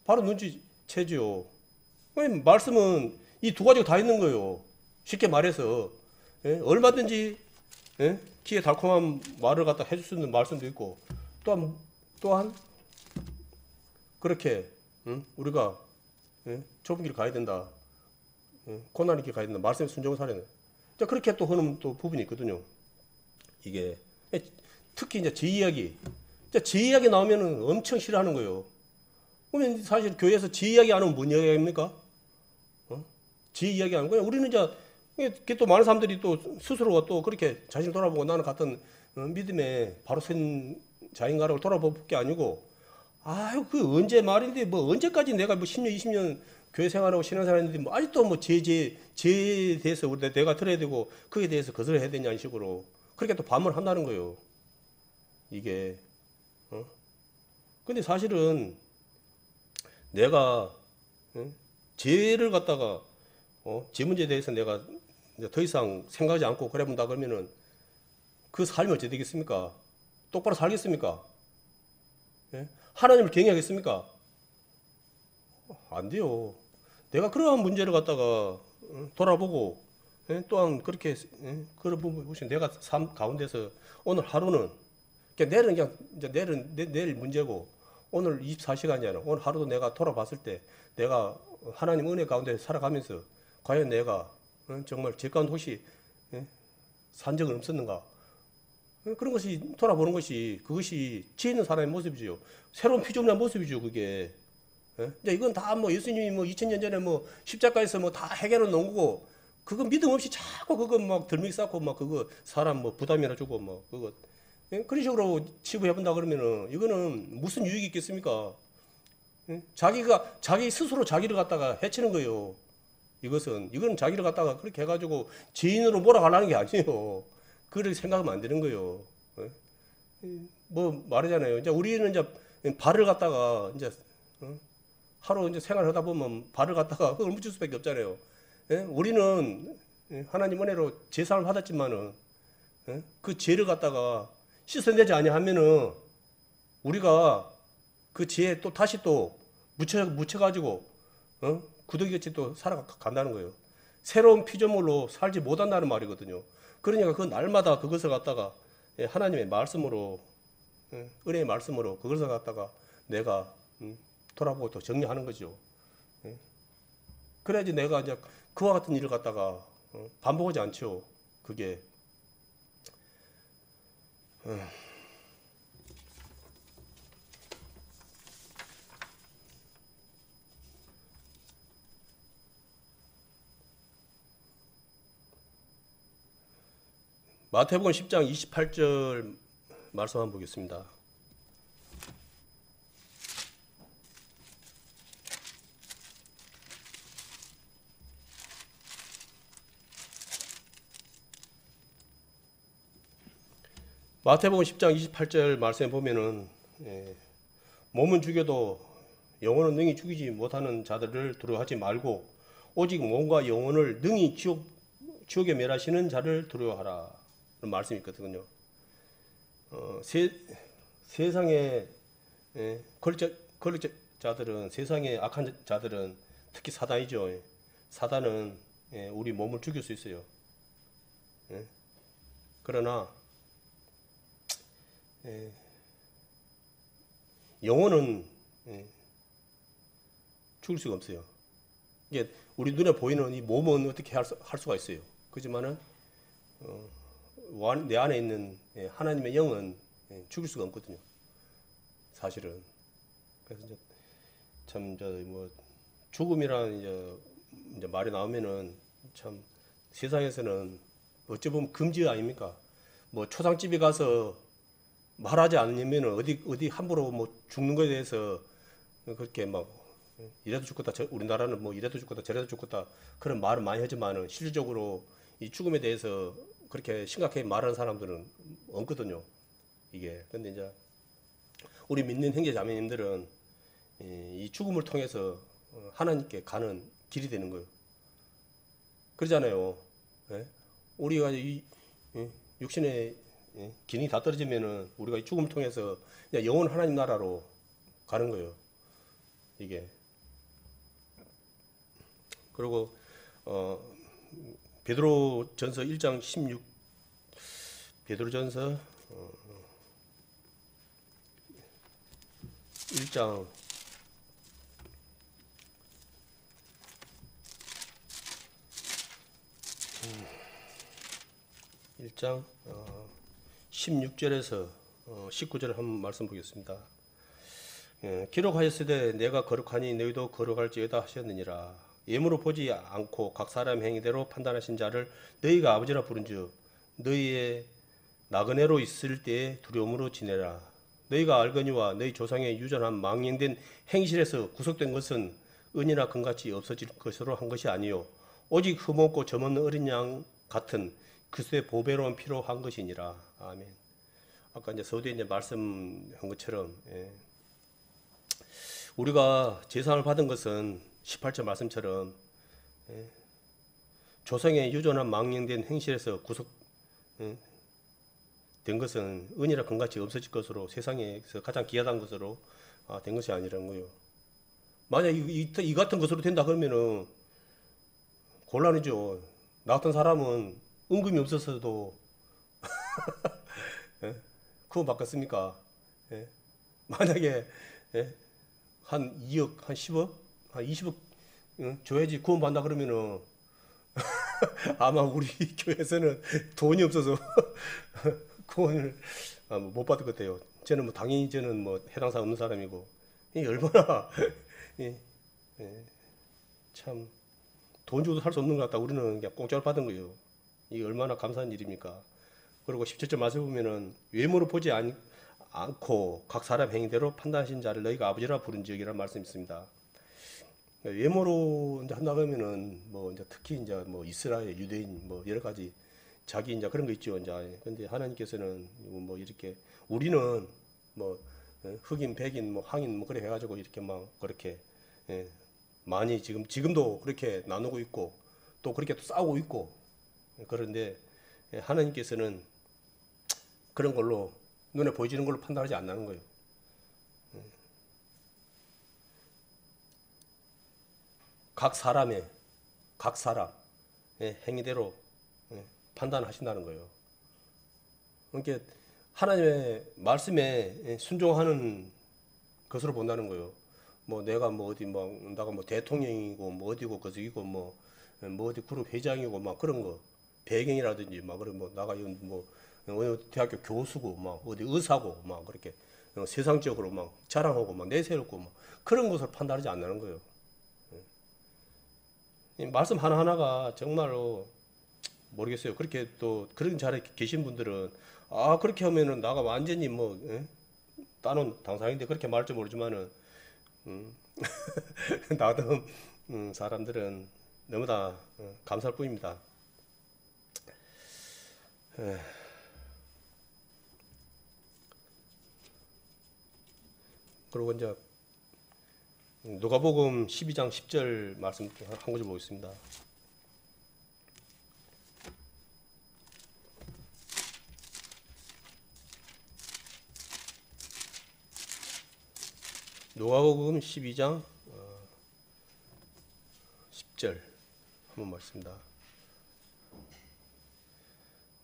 바로 눈치 채죠. 말씀은 이 두 가지가 다 있는 거예요. 쉽게 말해서 얼마든지 귀에 달콤한 말을 갖다 해줄 수 있는 말씀도 있고 또한 그렇게 우리가 좁은 길 가야 된다. 고난의 길 가야 된다. 말씀에 순종하려는. 그렇게 또 하는 또 부분이 있거든요. 이게 특히 이제 제 이야기 나오면은 엄청 싫어하는 거예요. 그러면 사실 교회에서 제 이야기 안 하면 뭔 이야기입니까? 제 이야기 안 하는 거예요. 우리는 이제 또 많은 사람들이 또 스스로가 또 그렇게 자신을 돌아보고 나는 같은 믿음에 바로 선 자인가를 돌아볼 게 아니고 아유 그 언제 말인데 뭐 언제까지 내가 뭐 10년 20년 교회 생활하고 신앙생활 했는데 뭐 아직도 뭐 제에 대해서 내가 들어야 되고 그에 대해서 거절해야 되냐는 식으로 그렇게 또 반문한다는 거예요. 이게 근데 사실은 내가 죄를 갖다가 죄 문제에 대해서 내가 더 이상 생각하지 않고 그래 본다 그러면은 그 삶이 어찌 되겠습니까? 똑바로 살겠습니까? 하나님을 경외하겠습니까? 안 돼요. 내가 그러한 문제를 갖다가 돌아보고 또한 그렇게 그런 부분 보시면 내가 삶 가운데서 오늘 하루는 내일은 그냥 이제 내일 문제고 오늘 24시간이 아니라 오늘 하루도 내가 돌아봤을 때 내가 하나님 은혜 가운데 살아가면서 과연 내가 정말 죄 가운데 혹시 산 적은 없었는가? 그런 것이 돌아보는 것이 그것이 지혜 있는 사람의 모습이죠. 새로운 피조물의 모습이죠. 그게. 이제 이건 다 뭐 예수님이 뭐 2000년 전에 뭐 십자가에서 뭐 다 해결해 놓은 거고 그거 믿음 없이 자꾸 그거 막 들미기 쌓고 막 그거 사람 뭐 부담이나 주고 뭐 그거 그런 식으로 치부해 본다 그러면은 이거는 무슨 유익이 있겠습니까? 자기 스스로 자기를 갖다가 해치는 거예요. 이건 자기를 갖다가 그렇게 해가지고 죄인으로 몰아가려는 게 아니에요. 그렇게 생각하면 안 되는 거예요. 뭐 말하잖아요. 이제 우리는 이제 발을 갖다가 이제 하루 이제 생활하다 보면 발을 갖다가 흙을 묻힐 수밖에 없잖아요. 우리는 하나님 은혜로 제사를 받았지만은 그 죄를 갖다가 씻어내지 아니하면은 우리가 그 죄에 또 다시 또 묻혀가지고 구더기같이 또 살아간다는 거예요. 새로운 피조물로 살지 못한다는 말이거든요. 그러니까 그 날마다 그것을 갖다가 하나님의 말씀으로, 은혜의 말씀으로 그것을 갖다가 내가 돌아보고 또 정리하는 거죠. 그래야지 내가 이제 그와 같은 일을 갖다가 반복하지 않죠. 그게 마태복음 10장 28절 말씀 한번 보겠습니다. 마태복음 10장 28절 말씀에 보면은 몸은 죽여도 영혼은 능히 죽이지 못하는 자들을 두려워하지 말고 오직 몸과 영혼을 능히 지옥에 멸하시는 자를 두려워하라. 그런 말씀이 있거든요. 세상의 권력자들은, 세상의 악한 자들은 특히 사단이죠. 사단은 우리 몸을 죽일 수 있어요. 그러나 영혼은 죽일 수가 없어요. 이게 우리 눈에 보이는 이 몸은 어떻게 할 수가 있어요. 그렇지만은 내 안에 있는 하나님의 영은 죽일 수가 없거든요. 사실은. 그래서 이제 참 뭐 죽음이라는 이제 말이 나오면은 참 세상에서는 어찌 보면 금지 아닙니까? 뭐 초상집에 가서 말하지 않으면은 어디 함부로 뭐 죽는 것에 대해서 그렇게 막 이래도 죽겠다, 우리나라는 뭐 이래도 죽겠다 저래도 죽겠다 그런 말을 많이 하지만은 실질적으로 이 죽음에 대해서 그렇게 심각하게 말하는 사람들은 없거든요. 이게. 근데 이제 우리 믿는 형제 자매님들은 이 죽음을 통해서 하나님께 가는 길이 되는 거예요. 그러잖아요. 우리가 이 육신의 기능이 다 떨어지면은 우리가 이 죽음을 통해서 그냥 영원 하나님 나라로 가는 거예요. 이게. 그리고 베드로전서 1장 16, 베드로전서 1장 1장 16절에서 19절 한번 말씀 보겠습니다. 기록하였으되 내가 거룩하니 너희도 거룩할지어다 하셨느니라. 예물로 보지 않고 각 사람 행위대로 판단하신 자를 너희가 아버지라 부른즉 너희의 나그네로 있을 때에 두려움으로 지내라. 너희가 알거니와 너희 조상의 유전한 망령된 행실에서 구속된 것은 은이나 금같이 없어질 것으로 한 것이 아니요 오직 흠없고 점없는 어린 양 같은 그리스도의 보배로운 피로 한 것이니라. 아멘. 아까 이제 서두에 이제 말씀한 것처럼 우리가 제사를 받은 것은 18절 말씀처럼 조상의 유전한 망령된 행실에서 구속된 것은 은이나 금같이 없어질 것으로 세상에서 가장 귀하단 것으로 된 것이 아니라는 거예요. 만약 이 같은 것으로 된다 그러면은 곤란이죠. 나 같은 사람은 은금이 없었어도 그거 받겠습니까? 만약에 한 2억, 한 10억, 한 20억 줘야지 구원 받는다 그러면은 아마 우리 교회에서는 돈이 없어서 구원을 못 받을 것 같아요. 저는 뭐 당연히 저는 뭐 해당 사항 없는 사람이고 이 얼마나 참 돈 주고도 살 수 없는 것 같다. 우리는 그냥 공짜로 받은 거예요. 이게 얼마나 감사한 일입니까? 그리고 17절 말씀 보면은 외모로 보지 않고 각 사람 행위대로 판단하신 자를 너희가 아버지라 부른지역이라는 말씀이 있습니다. 외모로 이제 한다 그러면은 뭐 이제 특히 이제 뭐 이스라엘 유대인 뭐 여러 가지 자기 이제 그런 거 있죠. 이제 근데 하나님께서는 뭐 이렇게 우리는 뭐 흑인, 백인, 뭐 황인 뭐 그래 해가지고 이렇게 막 그렇게 많이 지금도 그렇게 나누고 있고 또 그렇게 또 싸우고 있고 그런데 하나님께서는 그런 걸로 눈에 보이지는 걸로 판단하지 않는 거예요. 각 사람의 행위대로 판단하신다는 거예요. 그러니까 하나님의 말씀에 순종하는 것으로 본다는 거예요. 뭐 내가 뭐 어디 뭐 내가 뭐 대통령이고 뭐 어디고 거기고 뭐 어디 그룹 회장이고 막 그런 거 배경이라든지 막 그런 뭐 나가 뭐 어느 대학교 교수고 막 어디 의사고 막 그렇게 세상적으로 막 자랑하고 막 내세우고 막 그런 것을 판단하지 않는 거예요. 이 말씀 하나하나가 정말로 모르겠어요. 그렇게 또 그런 자리에 계신 분들은 아 그렇게 하면은 나가 완전히 뭐 따놓은 당상인데 그렇게 말할지 모르지만은 음, 나도 사람들은 너무나 감사할 뿐입니다. 그리고 이제 누가복음 12장 10절 말씀 한 구절 보겠습니다. 누가복음 12장 10절 한번 말씀입니다.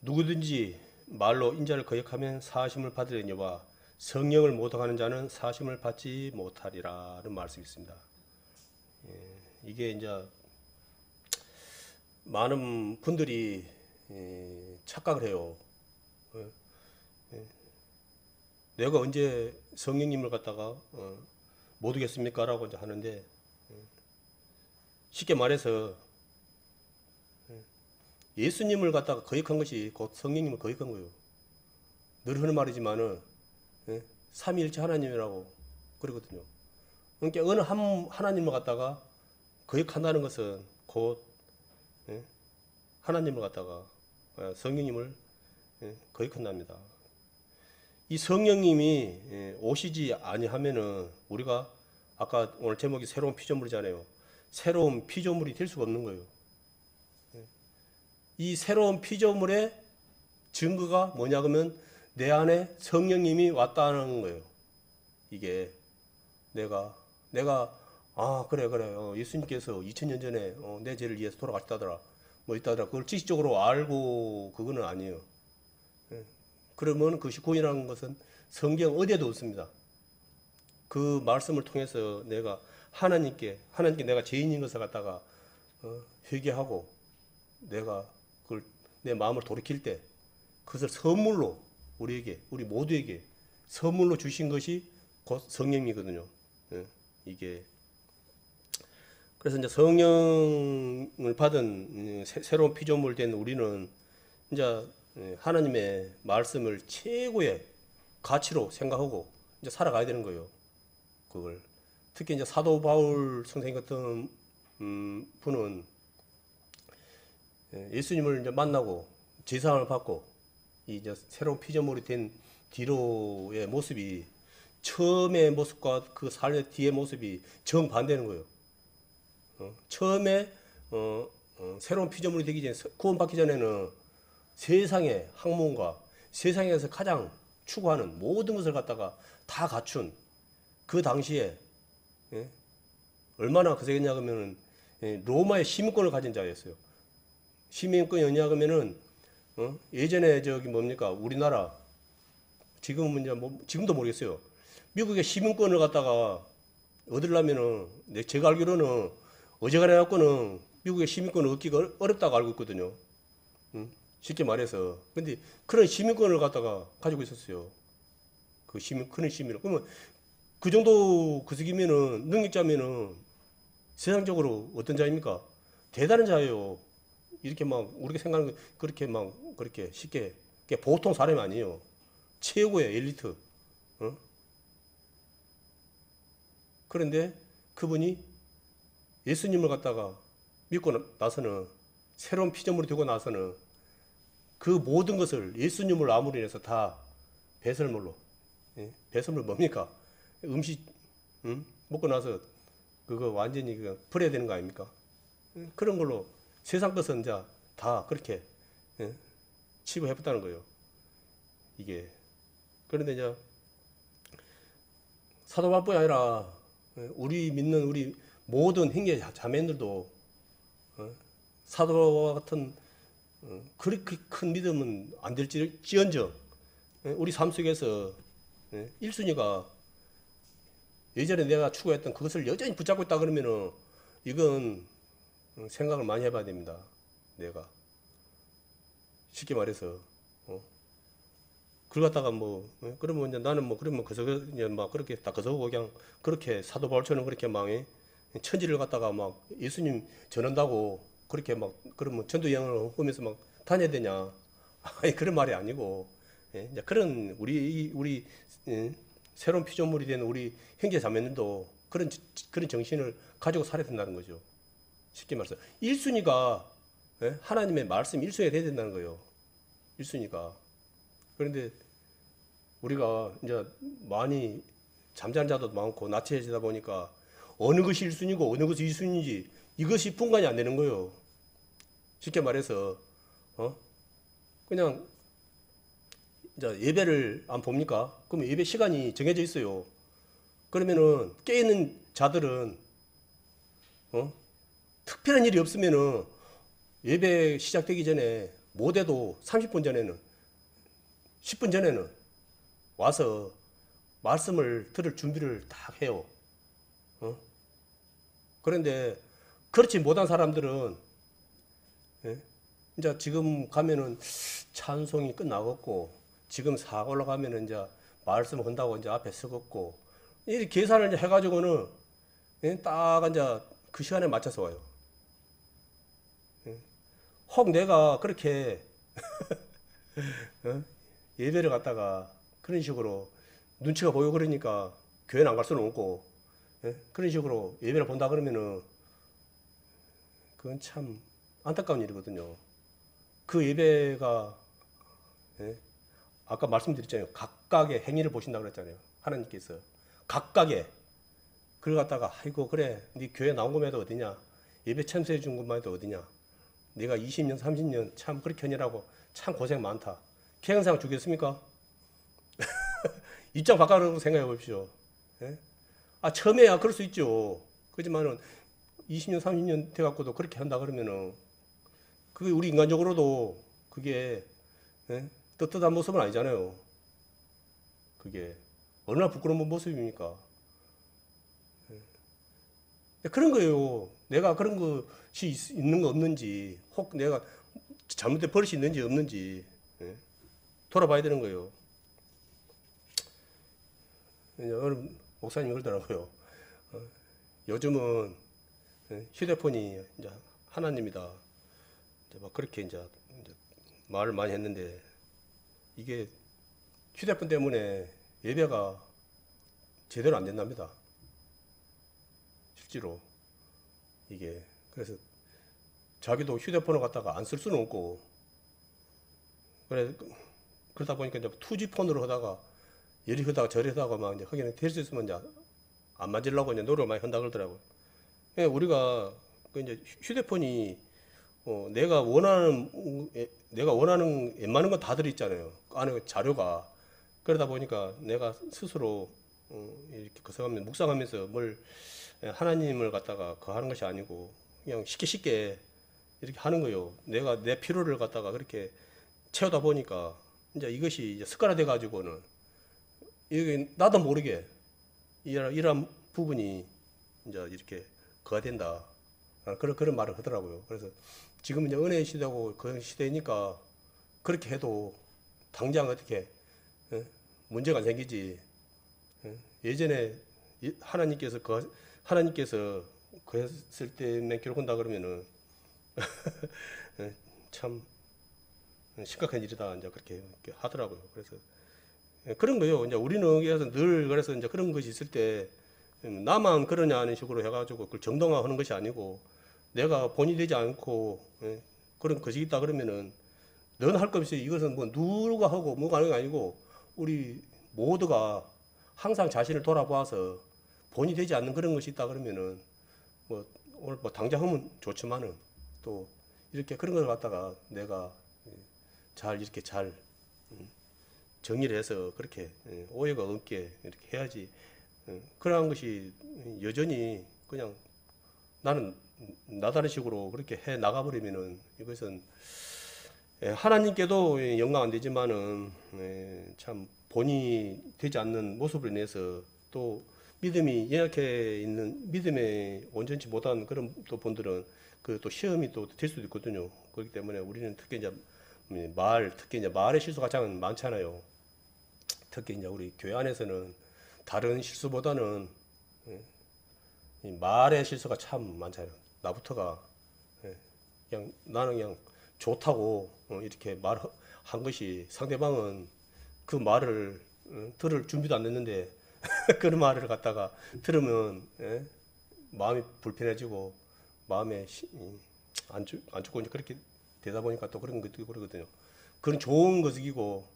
누구든지 말로 인자를 거역하면 사하심을 받으려니와 성령을 모독하는 자는 사하심을 받지 못하리라는 말씀이 있습니다. 이게 이제 많은 분들이 착각을 해요. 내가 언제 성령님을 갖다가 모독했습니까? 라고 이제 하는데 쉽게 말해서 예수님을 갖다가 거역한 것이 곧 성령님을 거역한 거예요. 늘 하는 말이지만은 삼위일체 하나님이라고 그러거든요. 그러니까 어느 하나님을 갖다가 거역한다는 것은 곧 하나님을 갖다가 성령님을 거역한답니다. 이 성령님이 오시지 아니하면은 우리가 아까 오늘 제목이 새로운 피조물이잖아요. 새로운 피조물이 될 수가 없는 거예요. 이 새로운 피조물의 증거가 뭐냐 그러면 내 안에 성령님이 왔다는 거예요. 이게 내가 아 그래 예수님께서 2000년 전에 내 죄를 위해서 돌아가셨다더라 뭐 있다더라 그걸 지식적으로 알고 그거는 아니에요. 그러면 그것이 구원이라는 것은 성경 어디에도 없습니다. 그 말씀을 통해서 내가 하나님께 내가 죄인인 것을 갖다가 회개하고 내가 그걸 내 마음을 돌이킬 때 그것을 선물로 우리 모두에게 선물로 주신 것이 곧 성령이거든요. 이게 그래서 이제 성령을 받은 새로운 피조물 된 우리는 이제 하나님의 말씀을 최고의 가치로 생각하고 이제 살아가야 되는 거예요. 그걸 특히 이제 사도 바울 선생님 같은 분은 예수님을 이제 만나고 제사함을 받고 이제 새로운 피조물이 된 뒤로의 모습이 처음의 모습과 그 삶의 뒤의 모습이 정반대는 거예요. 처음에 새로운 피조물이 되기 전에 구원받기 전에는 세상의 학문과 세상에서 가장 추구하는 모든 것을 갖다가 다 갖춘 그 당시에 얼마나 거세겠냐 그러면은 로마의 시민권을 가진 자였어요. 시민권이 뭐냐 그러면은 예전에 저기 뭡니까 우리나라 지금은 이제 뭐 지금도 모르겠어요. 미국의 시민권을 갖다가 얻으려면은 제가 알기로는 어지간해 갖고는 미국의 시민권을 얻기가 어렵다고 알고 있거든요. 쉽게 말해서. 근데 그런 시민권을 갖다가 가지고 있었어요. 그 그런 시민을. 그러면 그 정도 그석이면은 능력자면은 세상적으로 어떤 자입니까? 대단한 자예요. 이렇게 막 우리가 생각하는 그렇게 막 그렇게 쉽게 보통 사람이 아니에요. 최고의 엘리트. 그런데 그분이 예수님을 갖다가 믿고 나서는 새로운 피조물이 되고 나서는 그 모든 것을 예수님을 아무리 해서 다 배설물로 배설물 뭡니까? 음식 먹고 나서 그거 완전히 그냥 버려야 되는 거 아닙니까? 그런 걸로 세상 것은 이제 다 그렇게 취급해봤다는 거예요. 이게 그런데 이제 사도 바울뿐이 아니라 우리 믿는 우리 모든 형제 자매들도 사도와 같은 그렇게 큰 믿음은 안 될지언정 우리 삶 속에서 1순위가 예전에 내가 추구했던 그것을 여전히 붙잡고 있다 그러면은 이건 생각을 많이 해봐야 됩니다. 내가 쉽게 말해서 그걸 갖다가 뭐 그러면 이제 나는 뭐 그러면 그저 그냥 막 그렇게 딱 그저 그냥 그렇게 사도 바울처럼 그렇게 막 천지를 갖다가 막 예수님 전한다고 그렇게 막 그러면 전도 여행을 하면서 막 다녀야 되냐? 아니 그런 말이 아니고 이제 그런 우리 새로운 피조물이 된 우리 형제 자매님도 그런 정신을 가지고 살아야 된다는 거죠. 쉽게 말해서 1순위가 하나님의 말씀 1순위가 돼야 된다는 거예요. 1순위가. 그런데 우리가 이제 많이 잠자는 자도 많고 나태해지다 보니까 어느 것이 1순위고 어느 것이 2순위인지 이것이 분간이 안 되는 거예요. 쉽게 말해서 그냥 이제 예배를 안 봅니까? 그러면 예배 시간이 정해져 있어요. 그러면은 깨있는 자들은 특별한 일이 없으면은 예배 시작되기 전에 못해도 30분 전에는 10분 전에는 와서 말씀을 들을 준비를 다 해요. 그런데 그렇지 못한 사람들은 이제 지금 가면은 찬송이 끝나겠고 지금 사 올라가면은 이제 말씀 한다고 이제 앞에 서겠고 이 계산을 이제 해가지고는 딱 이제 그 시간에 맞춰서 와요. 혹 내가 그렇게 예배를 갖다가 그런 식으로 눈치가 보이고 그러니까 교회는 안 갈 수는 없고 그런 식으로 예배를 본다 그러면은 그건 참 안타까운 일이거든요. 그 예배가 아까 말씀드렸잖아요. 각각의 행위를 보신다고 그랬잖아요. 하나님께서 각각의 그걸 갖다가 아이고 그래 네 교회 나온 것만 해도 어디냐 예배 참석해 준 것만 해도 어디냐 내가 20년 30년 참 그렇게 하느라고 참 고생 많다. 개헌상 주겠습니까? 입장 바꿔놓고 생각해 보십시오. 처음에야 그럴 수 있죠. 그렇지만은 20년 30년 돼갖고도 그렇게 한다 그러면은 그게 우리 인간적으로도 그게 떳떳한 모습은 아니잖아요. 그게 얼마나 부끄러운 모습입니까? 그런 거예요. 내가 그런 것이 있는 거 없는지, 혹 내가 잘못된 버릇이 있는지 없는지 돌아봐야 되는 거예요. 어느 목사님이 그러더라고요. 요즘은 휴대폰이 이제 하나님이다. 이제 막 그렇게 이제 말을 많이 했는데 이게 휴대폰 때문에 예배가 제대로 안 된답니다. 실제로 이게 그래서 자기도 휴대폰을 갖다가 안 쓸 수는 없고 그러다 보니까 이제 투지폰으로 하다가 이리 하다가 저리 하다가 막 이제 하기는 될 수 있으면 이제 안 맞으려고 이제 노력을 많이 한다 그러더라고요. 우리가 그 이제 휴대폰이 내가 원하는 웬만한 건 다 들어있잖아요. 안에 자료가. 그러다 보니까 내가 스스로 이렇게 거성하면서 묵상하면서 뭘 하나님을 갖다가 하는 것이 아니고 그냥 쉽게 이렇게 하는 거예요. 내가 내 필요를 갖다가 그렇게 채우다 보니까 이제 이것이 이제 습관화돼 가지고는 이게 나도 모르게 이러한 부분이 이제 이렇게 그가 된다. 그런 말을 하더라고요. 그래서 지금 이제 은혜의 시대고 그런 시대니까 그렇게 해도 당장 어떻게 문제가 생기지. 예전에 하나님께서 그 했을 때만 기록한다 그러면은 참 심각한 일이다 이제 그렇게 하더라고요. 그래서 그런 거예요. 이제 우리는 그래서 늘 그래서 이제 그런 것이 있을 때 나만 그러냐 하는 식으로 해가지고 그걸 정당화하는 것이 아니고 내가 본이 되지 않고 그런 것이 있다 그러면은 너는 할 것 없이 이것은 뭐 누가 하고 뭐가 하는 게 아니고 우리 모두가 항상 자신을 돌아보아서 본이 되지 않는 그런 것이 있다 그러면은 뭐 오늘 뭐 당장 하면 좋지만은 또 이렇게 그런 걸 갖다가 내가 이렇게 잘 정리를 해서 그렇게 오해가 없게 이렇게 해야지. 그러한 것이 여전히 그냥 나는 나다른 식으로 그렇게 해 나가버리면은 이것은 하나님께도 영광 안 되지만은 참 본이 되지 않는 모습으로 인해서 또 믿음이 연약해 있는 믿음에 온전치 못한 그런 또 분들은 그 또 시험이 또 될 수도 있거든요. 그렇기 때문에 우리는 특히 이제 특히 이제 말의 실수가 가장 많잖아요. 특히 이제 우리 교회 안에서는 다른 실수보다는 이 말의 실수가 참 많잖아요. 나부터가 그냥 나는 그냥 좋다고 이렇게 말한 것이 상대방은 그 말을 들을 준비도 안 됐는데 그런 말을 갖다가 들으면 마음이 불편해지고 마음에 안 좋고 이제 그렇게 되다 보니까 또 그런 것도 그러거든요. 그건 좋은 것이고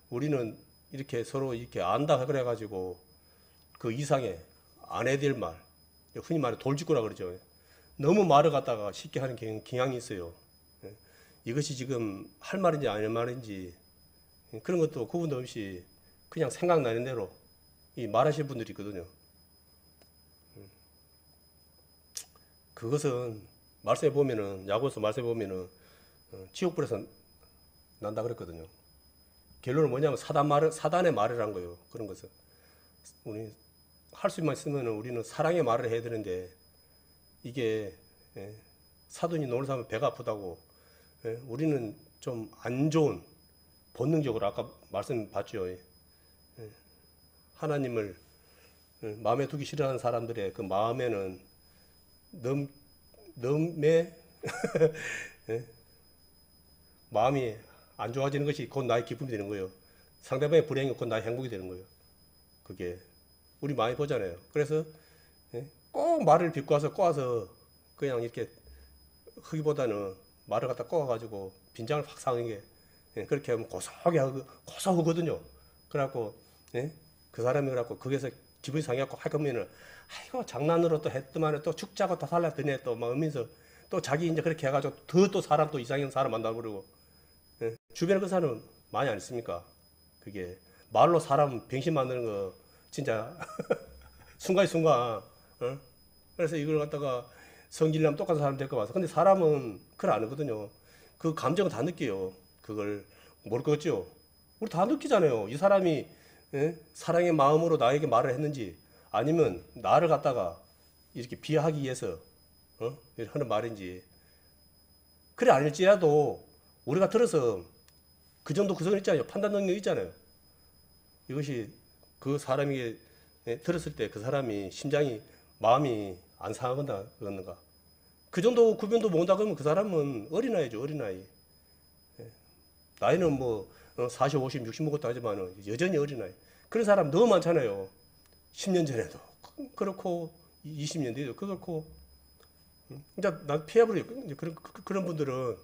우리는 이렇게 서로 이렇게 안다 그래가지고 그 이상의 안 해야 될 말, 흔히 말해 돌직구라 그러죠. 너무 말을 갖다가 쉽게 하는 경향이 있어요. 이것이 지금 할 말인지 아닐 말인지 그런 것도 구분도 없이 그냥 생각나는 대로 이 말하시는 분들이 있거든요. 그것은 말씀해 보면은 야고보서 말씀해 보면은 지옥불에서 난다 그랬거든요. 결론은 뭐냐면 사단의 말을 한 거예요. 그런 것은 우리 할 수만 있으면 우리는 사랑의 말을 해야 되는데 이게 사돈이 노는 사람은 배가 아프다고 우리는 좀 안 좋은 본능적으로 아까 말씀 봤죠. 하나님을 마음에 두기 싫어하는 사람들의 그 마음에는 넘의 마음이 안 좋아지는 것이 곧 나의 기쁨이 되는 거예요. 상대방의 불행이 곧 나의 행복이 되는 거예요. 그게 우리 많이 보잖아요. 그래서 꼭 말을 비꼬아서 꼬아서 그냥 이렇게 하기보다는 말을 갖다 꼬아가지고 빈장을 확 사는 게 그렇게 하면 고소하거든요. 그래갖고 그 사람이 그래갖고 거기서 기분이 상해갖고 할 거면은 아이고 장난으로 또 했더만은 또 죽자고 다 살라드네 또 막 하면서 또 자기 이제 그렇게 해가지고 또 사람 또 이상한 사람 만나고 그러고 주변에 그 사람 많이 안 있습니까? 그게 말로 사람 병신 만드는 거 진짜 순간순간 그래서 이걸 갖다가 성질나면 똑같은 사람 될 거 같아서 근데 사람은 그걸 안 하거든요. 그 감정은 다 느껴요. 그걸 모를 것 같죠? 우리 다 느끼잖아요. 이 사람이 사랑의 마음으로 나에게 말을 했는지 아니면 나를 갖다가 이렇게 비하하기 위해서 하는 말인지 그래 아닐지라도 우리가 들어서 그 정도 구성이 있잖아요. 판단 능력이 있잖아요. 이것이 그 사람에게 들었을 때 그 사람이 심장이 마음이 안 상하거나 그런가 그 정도 구분도 못한다 그러면 그 사람은 어린아이죠. 어린아이. 나이는 뭐 40, 50, 60 먹었다 하지만 여전히 어린아이. 그런 사람 너무 많잖아요. 10년 전에도 그렇고 20년 뒤에도 그렇고 이제 난 피해버려요. 그런 분들은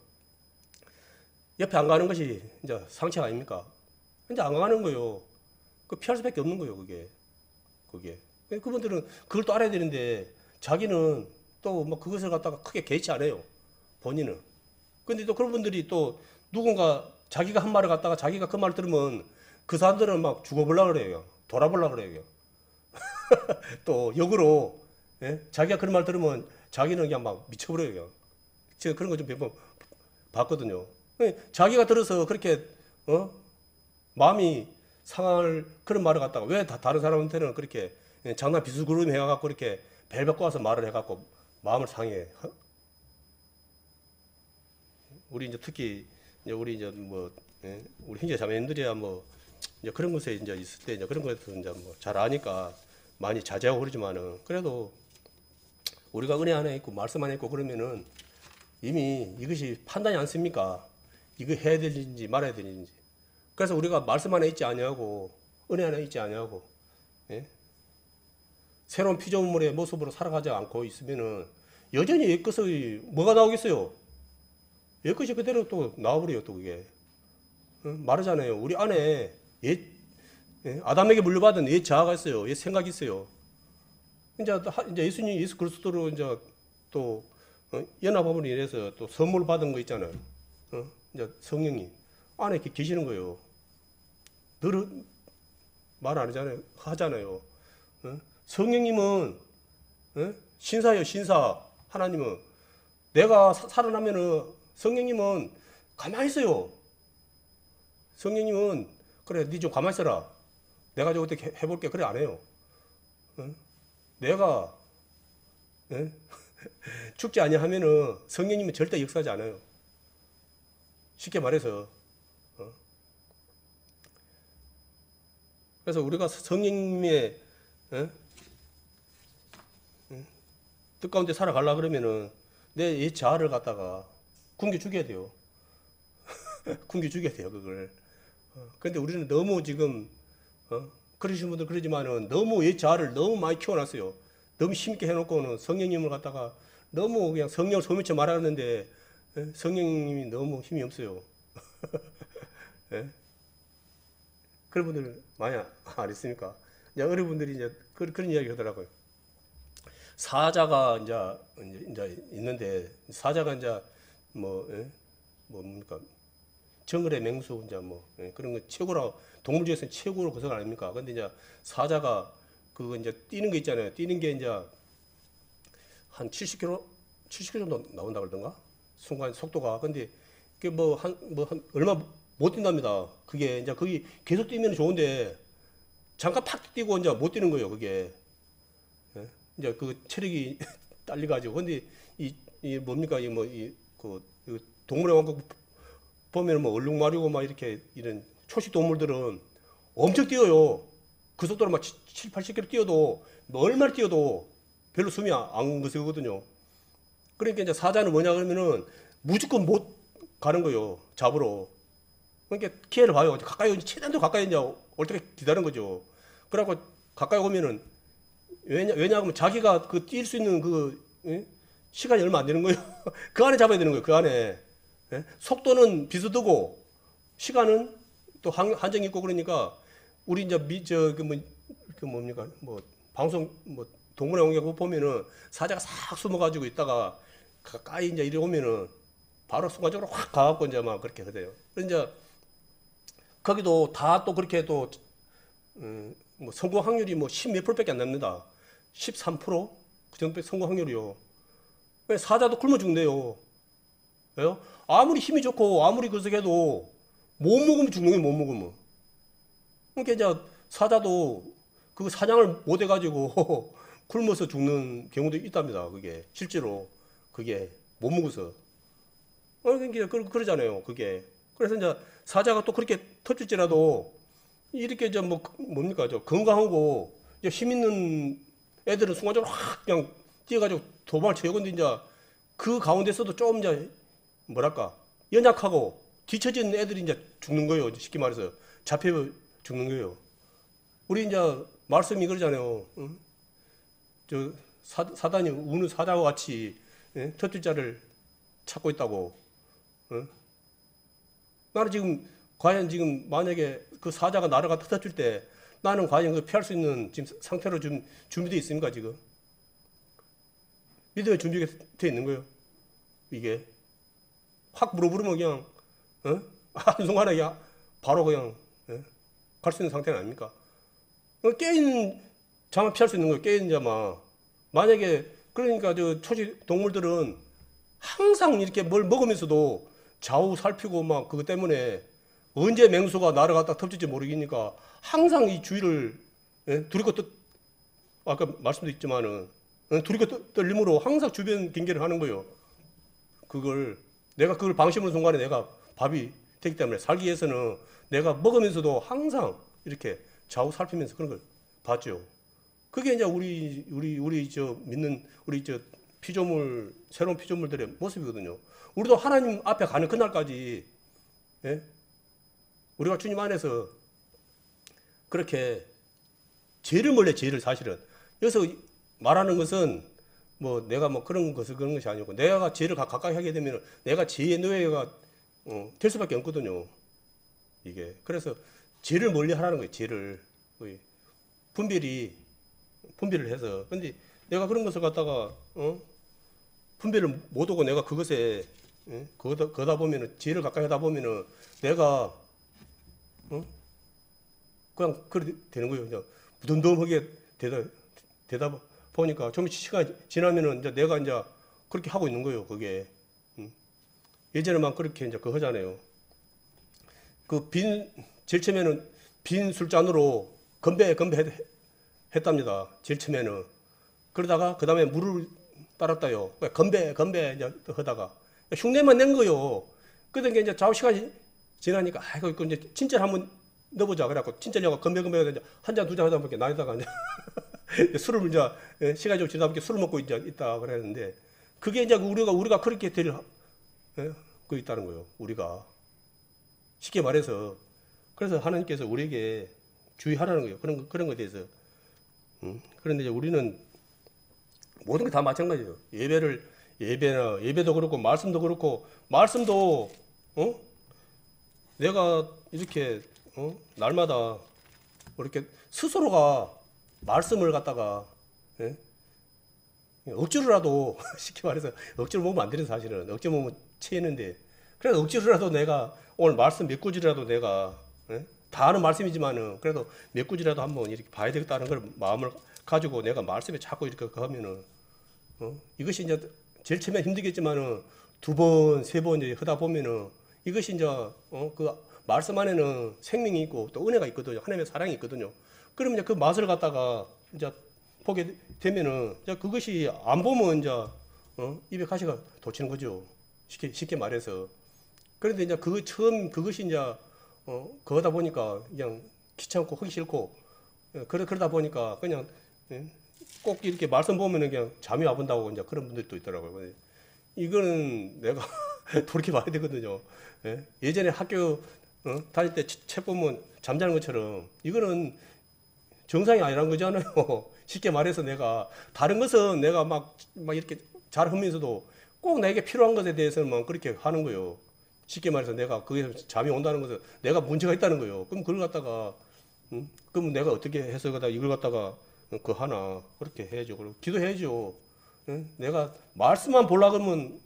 옆에 안 가는 것이 이제 상책 아닙니까? 이제 안 가는 거예요. 그 피할 수밖에 없는 거예요. 그게. 그분들은 그걸 또 알아야 되는데 자기는 또 뭐 그것을 갖다가 크게 개의치 않아요. 본인은. 근데 또 그런 분들이 또 누군가 자기가 한 말을 갖다가 자기가 그 말을 들으면 그 사람들은 막 죽어보려고 그래요. 돌아보려고 그래요. 또 역으로 자기가 그런 말 들으면 자기는 그냥 막 미쳐버려요. 제가 그런 거 좀 몇 번 봤거든요. 자기가 들어서 그렇게 마음이 상할 그런 말을 갖다가 왜 다른 사람한테는 그렇게 장난 비스구름 해갖고 이렇게 벨벳 꼬아서 말을 해갖고 마음을 상해. 우리 이제 특히 이제 우리 이제 뭐 우리 형제 자매님들이야 뭐 이제 그런 것에 이제 있을 때 이제 그런 것에서 이제 뭐 잘 아니까 많이 자제하고 그러지만은 그래도 우리가 은혜 안에 있고 말씀 안에 있고 그러면은 이미 이것이 판단이 안 씁니까? 이거 해야 되는지 말아야 되는지. 그래서 우리가 말씀 안에 있지 아니하고 은혜 안에 있지 아니하고 새로운 피조물의 모습으로 살아가지 않고 있으면은 여전히 옛것의 뭐가 나오겠어요? 옛것이 그대로 또 나와버려요. 또 그게 말하잖아요. 우리 안에 아담에게 물려받은 옛 자아가 있어요. 옛 생각이 있어요. 이제 예수님 예수 그리스도로 이제 또 연합함으로 인해서 또 선물 받은 거 있잖아요. 이제 성령님 안에 이렇게 계시는 거예요. 늘 말 안 하잖아요. 성령님은 신사예요. 신사. 하나님은 내가 살아나면은 성령님은 가만히 있어요. 성령님은 그래, 니 좀 가만히 있어라. 내가 좀 어떻게 해볼게. 그래, 안 해요. 응? 내가 응? 죽지 아니하면은 성령님은 절대 역사하지 않아요. 쉽게 말해서. 어? 그래서 우리가 성령님의 응? 뜻 가운데 살아가려 그러면은 내 옛 자아를 갖다가 굶겨 죽여야 돼요. 굶겨 죽여야 돼요, 그걸. 근데 우리는 너무 지금, 그러신 분들 그러지만은 너무 옛 자아를 너무 많이 키워놨어요. 너무 힘있게 해놓고는 성령님을 갖다가 너무 그냥 성령을 소미쳐 말하는데, 성령님이 너무 힘이 없어요. 예? 그런 분들 많이 안 있습니까? 이제 어른분들이 이제 그런 이야기 하더라고요. 사자가 이제 있는데, 사자가 이제 뭐, 뭡니까? 정글의 맹수, 이제 뭐, 그런 거 최고라, 동물 중에서는 최고로 그것 아닙니까? 근데 이제 사자가 그거 이제 뛰는 거 있잖아요. 뛰는 게 이제 한 70km, 70km 정도 나온다 그러던가? 순간 속도가. 근데 그게 한 얼마 못 뛴답니다. 그게 이제 거기 계속 뛰면 좋은데 잠깐 팍 뛰고 이제 못 뛰는 거예요. 그게. 예? 이제 그 체력이 딸려가지고. 근데 이 뭡니까? 그 동물의 왕국 보면 뭐 얼룩말이고 막 이렇게 이런 초식 동물들은 엄청 뛰어요. 그 속도로 막 7, 80km 뛰어도 뭐 얼마나 뛰어도 별로 숨이 안 거세거든요. 그러니까 이제 사자는 뭐냐 그러면은 무조건 못 가는 거예요. 잡으러. 그러니까 기회를 봐요. 가까이 최대한 더 가까이 이제 올 때까지 기다리는 거죠. 그래갖고 가까이 오면은 왜냐하면 자기가 그 뛸 수 있는 시간이 얼마 안 되는 거예요. 그 안에 잡아야 되는 거예요. 그 안에. 예? 속도는 비슷하고 시간은 또 한정이 있고 그러니까 우리 이제 뭡니까 방송 동물의 왕국 보면은 사자가 싹 숨어가지고 있다가 가까이 이제 이래 오면은 바로 순간적으로 확 가갖고 이제 막 그렇게 하대요. 이제 거기도 다 또 그렇게 또 뭐 성공 확률이 뭐 10몇 %밖에 안 납니다. 13%? 그 정도 성공 확률이요. 왜 사자도 굶어 죽는데요. 왜요? 아무리 힘이 좋고 아무리 그렇게 해도 못 먹으면 죽는 거예요. 못 먹으면. 그러니까 이제 사자도 그 사냥을 못 해가지고 굶어서 죽는 경우도 있답니다. 그게 실제로 그게 못 먹어서. 그러니까 그러잖아요. 그게. 그래서 이제 사자가 또 그렇게 터질지라도 이렇게 이제 뭡니까 저 건강하고 이제 힘 있는 애들은 순간적으로 확 그냥 뛰어가지고 도망을 쳐요. 근데 이제 그 가운데서도 좀 이제 뭐랄까 연약하고 뒤처진 애들이 이제 죽는 거예요. 쉽게 말해서 잡혀 죽는 거예요. 우리 이제 말씀이 그러잖아요. 응? 저 사단이 우는 사자와 같이 터질자를 찾고 있다고. 응? 나는 지금 과연 지금 만약에 그 사자가 나를 갖다 터뜨릴 때 나는 과연 그 피할 수 있는 지금 상태로 좀 준비되어 있습니까 지금? 믿음의 준비가 되어 있는 거예요. 이게 확 물어보면 그냥 한순간에 그냥 바로 그냥 갈 수 있는 상태는 아닙니까? 깨있는 자만 피할 수 있는 거예요. 깨있는 자만. 만약에 그러니까 저 초식 동물들은 항상 이렇게 뭘 먹으면서도 좌우 살피고 막 그것 때문에 언제 맹수가 나를 갖다 덮칠지 모르겠으니까 항상 이 주위를 두리고 아까 말씀도 있지만은 두리고 떨림으로 항상 주변 경계를 하는 거예요. 내가 그걸 방심하는 순간에 내가 밥이 되기 때문에 살기 위해서는 내가 먹으면서도 항상 이렇게 좌우 살피면서 그런 걸 봤죠. 그게 이제 우리 저 믿는 우리 저 피조물 새로운 피조물들의 모습이거든요. 우리도 하나님 앞에 가는 그날까지 우리가 주님 안에서 그렇게 죄를 몰래 죄를 사실은 여기서 말하는 것은 뭐 내가 뭐 그런 것이 아니고 내가 죄를 가까이 하게 되면 내가 죄의 노예가 될 수밖에 없거든요. 이게 그래서 죄를 멀리 하라는 거예요. 죄를 분별을 해서. 근데 내가 그런 것을 갖다가 분별을 못 하고 내가 그것에 거다 보면은 죄를 가까이 하다 보면은 내가 그냥 그렇게 되는 거예요. 그냥 무덤덤하게 되다 보니까 좀 시간이 지나면은 이제 내가 이제 그렇게 하고 있는 거예요. 그게. 예전에만 그렇게 이제 그 하잖아요. 제일 처음에는 빈 술잔으로 건배 했답니다. 제일 처음에는. 그러다가 그 다음에 물을 따랐다요. 건배 이제 하다가 흉내만 낸 거요. 그러니까 이제 좌우 시간이 지나니까 아이고 이거 이제 진짜 한번 넣어보자. 그래갖고 진짜냐고 건배 이제 한 잔 두 잔 하다 보니까 나이다가 이제 술을 이제 시간이 좀 지나다 보니까 술을 먹고 이제 있다 그랬는데 그게 이제 우리가 그렇게 될 그 있다는 거예요. 우리가 쉽게 말해서 그래서 하나님께서 우리에게 주의하라는 거예요. 그런 것에 대해서. 그런데 이제 우리는 모든 게 다 마찬가지예요. 예배도 그렇고 말씀도 그렇고 말씀도 내가 이렇게 날마다 이렇게 스스로가 말씀을 갖다가 억지로라도 쉽게 말해서 억지로 먹으면 안 되는 사실은 억지로 먹으면 체했는데 그래서 억지로라도 내가 오늘 말씀 몇 구절이라도 내가 다 아는 말씀이지만은 그래도 몇 구절이라도 한번 이렇게 봐야 되겠다는 걸 마음을 가지고 내가 말씀에 자꾸 이렇게 하면은 이것이 이제 제일 처음에 힘들겠지만은 두 번, 세 번 이제 하다 보면은 이것이 이제 그 말씀 안에는 생명이 있고 또 은혜가 있거든요. 하나님의 사랑이 있거든요. 그러면 이제 그 맛을 갖다가 이제 보게 되면은 이제 그것이 안 보면 이제 입에 가시가 돋치는 거죠. 쉽게 말해서. 그런데 이제 그것이 이제 그러다 보니까 그냥 귀찮고 하기 싫고 그러다 보니까 그냥 꼭 이렇게 말씀 보면은 그냥 잠이 와본다고 이제 그런 분들도 있더라고요. 이거는 내가 돌이켜 봐야 되거든요. 예전에 학교 다닐 때 책 보면 잠자는 것처럼 이거는 정상이 아니란 거잖아요. 쉽게 말해서 내가 다른 것은 내가 막 이렇게 잘 하면서도 꼭 나에게 필요한 것에 대해서만 그렇게 하는 거예요. 쉽게 말해서 내가 그게 잠이 온다는 것은 내가 문제가 있다는 거예요. 그럼 그걸 갖다가 그럼 내가 어떻게 해서 이걸 갖다가 그 하나 그렇게 해야죠. 그리고 기도해야죠. 내가 말씀만 보려고 하면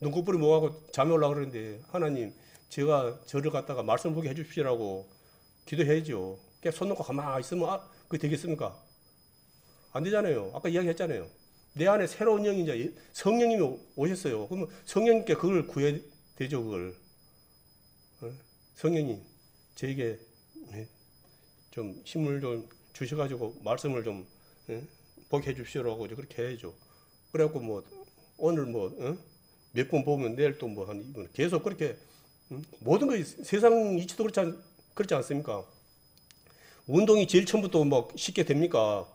눈꺼풀이 뭐하고 잠이 올라 그러는데 하나님 제가 저를 갖다가 말씀 보게 해주시라고 기도해야죠. 그냥 손 놓고 가만히 있으면 그게 되겠습니까? 안 되잖아요. 아까 이야기했잖아요. 내 안에 새로운 영이 이제 성령님이 오셨어요. 그러면 성령님께 그걸 구해야 되죠. 그걸 성령님 저에게 좀 힘을 좀 주셔가지고 말씀을 좀 보게 해주시라고 그렇게 해야죠. 그래갖고 뭐 오늘 뭐 몇 번 보면 내일 또 뭐 한 계속 그렇게 모든 거 세상 이치도 그렇지 않습니까? 운동이 제일 처음부터 막 쉽게 됩니까?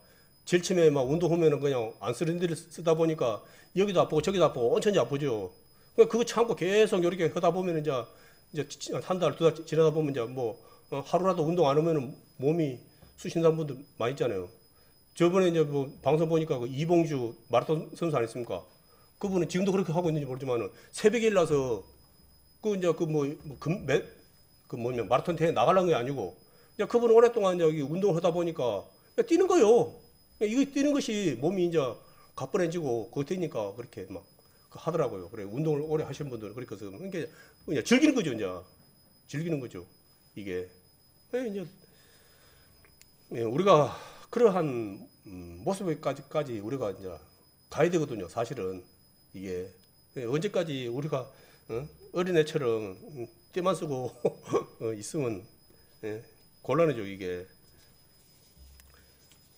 제일 처음에 막 운동하면은 그냥 안 쓰는 데를 쓰다 보니까 여기도 아프고 저기도 아프고 온천지 아프죠. 그거 참고 계속 이렇게 하다 보면 이제 한 달, 두 달 지나다 보면 이제 뭐 하루라도 운동 안 하면은 몸이 쑤신다는 분들 많이 있잖아요. 저번에 이제 뭐 방송 보니까 그 이봉주 마라톤 선수 아니습니까? 그분은 지금도 그렇게 하고 있는지 모르지만은 새벽에 일어나서 그 이제 마라톤 대회 나가려는 게 아니고 이제 그분은 오랫동안 여기 운동을 하다 보니까 뛰는 거요. 이거 뛰는 것이 몸이 이제 가뿐해지고 그거 되니까 그렇게 막 하더라고요. 그래 운동을 오래 하시는 분들은 그렇게 해서 그러니까 그냥 즐기는 거죠. 이제 즐기는 거죠. 이게 이제 우리가 그러한 모습까지 우리가 이제 가야 되거든요. 사실은 이게 언제까지 우리가 어린애처럼 떼만 쓰고 있으면 곤란하죠. 이게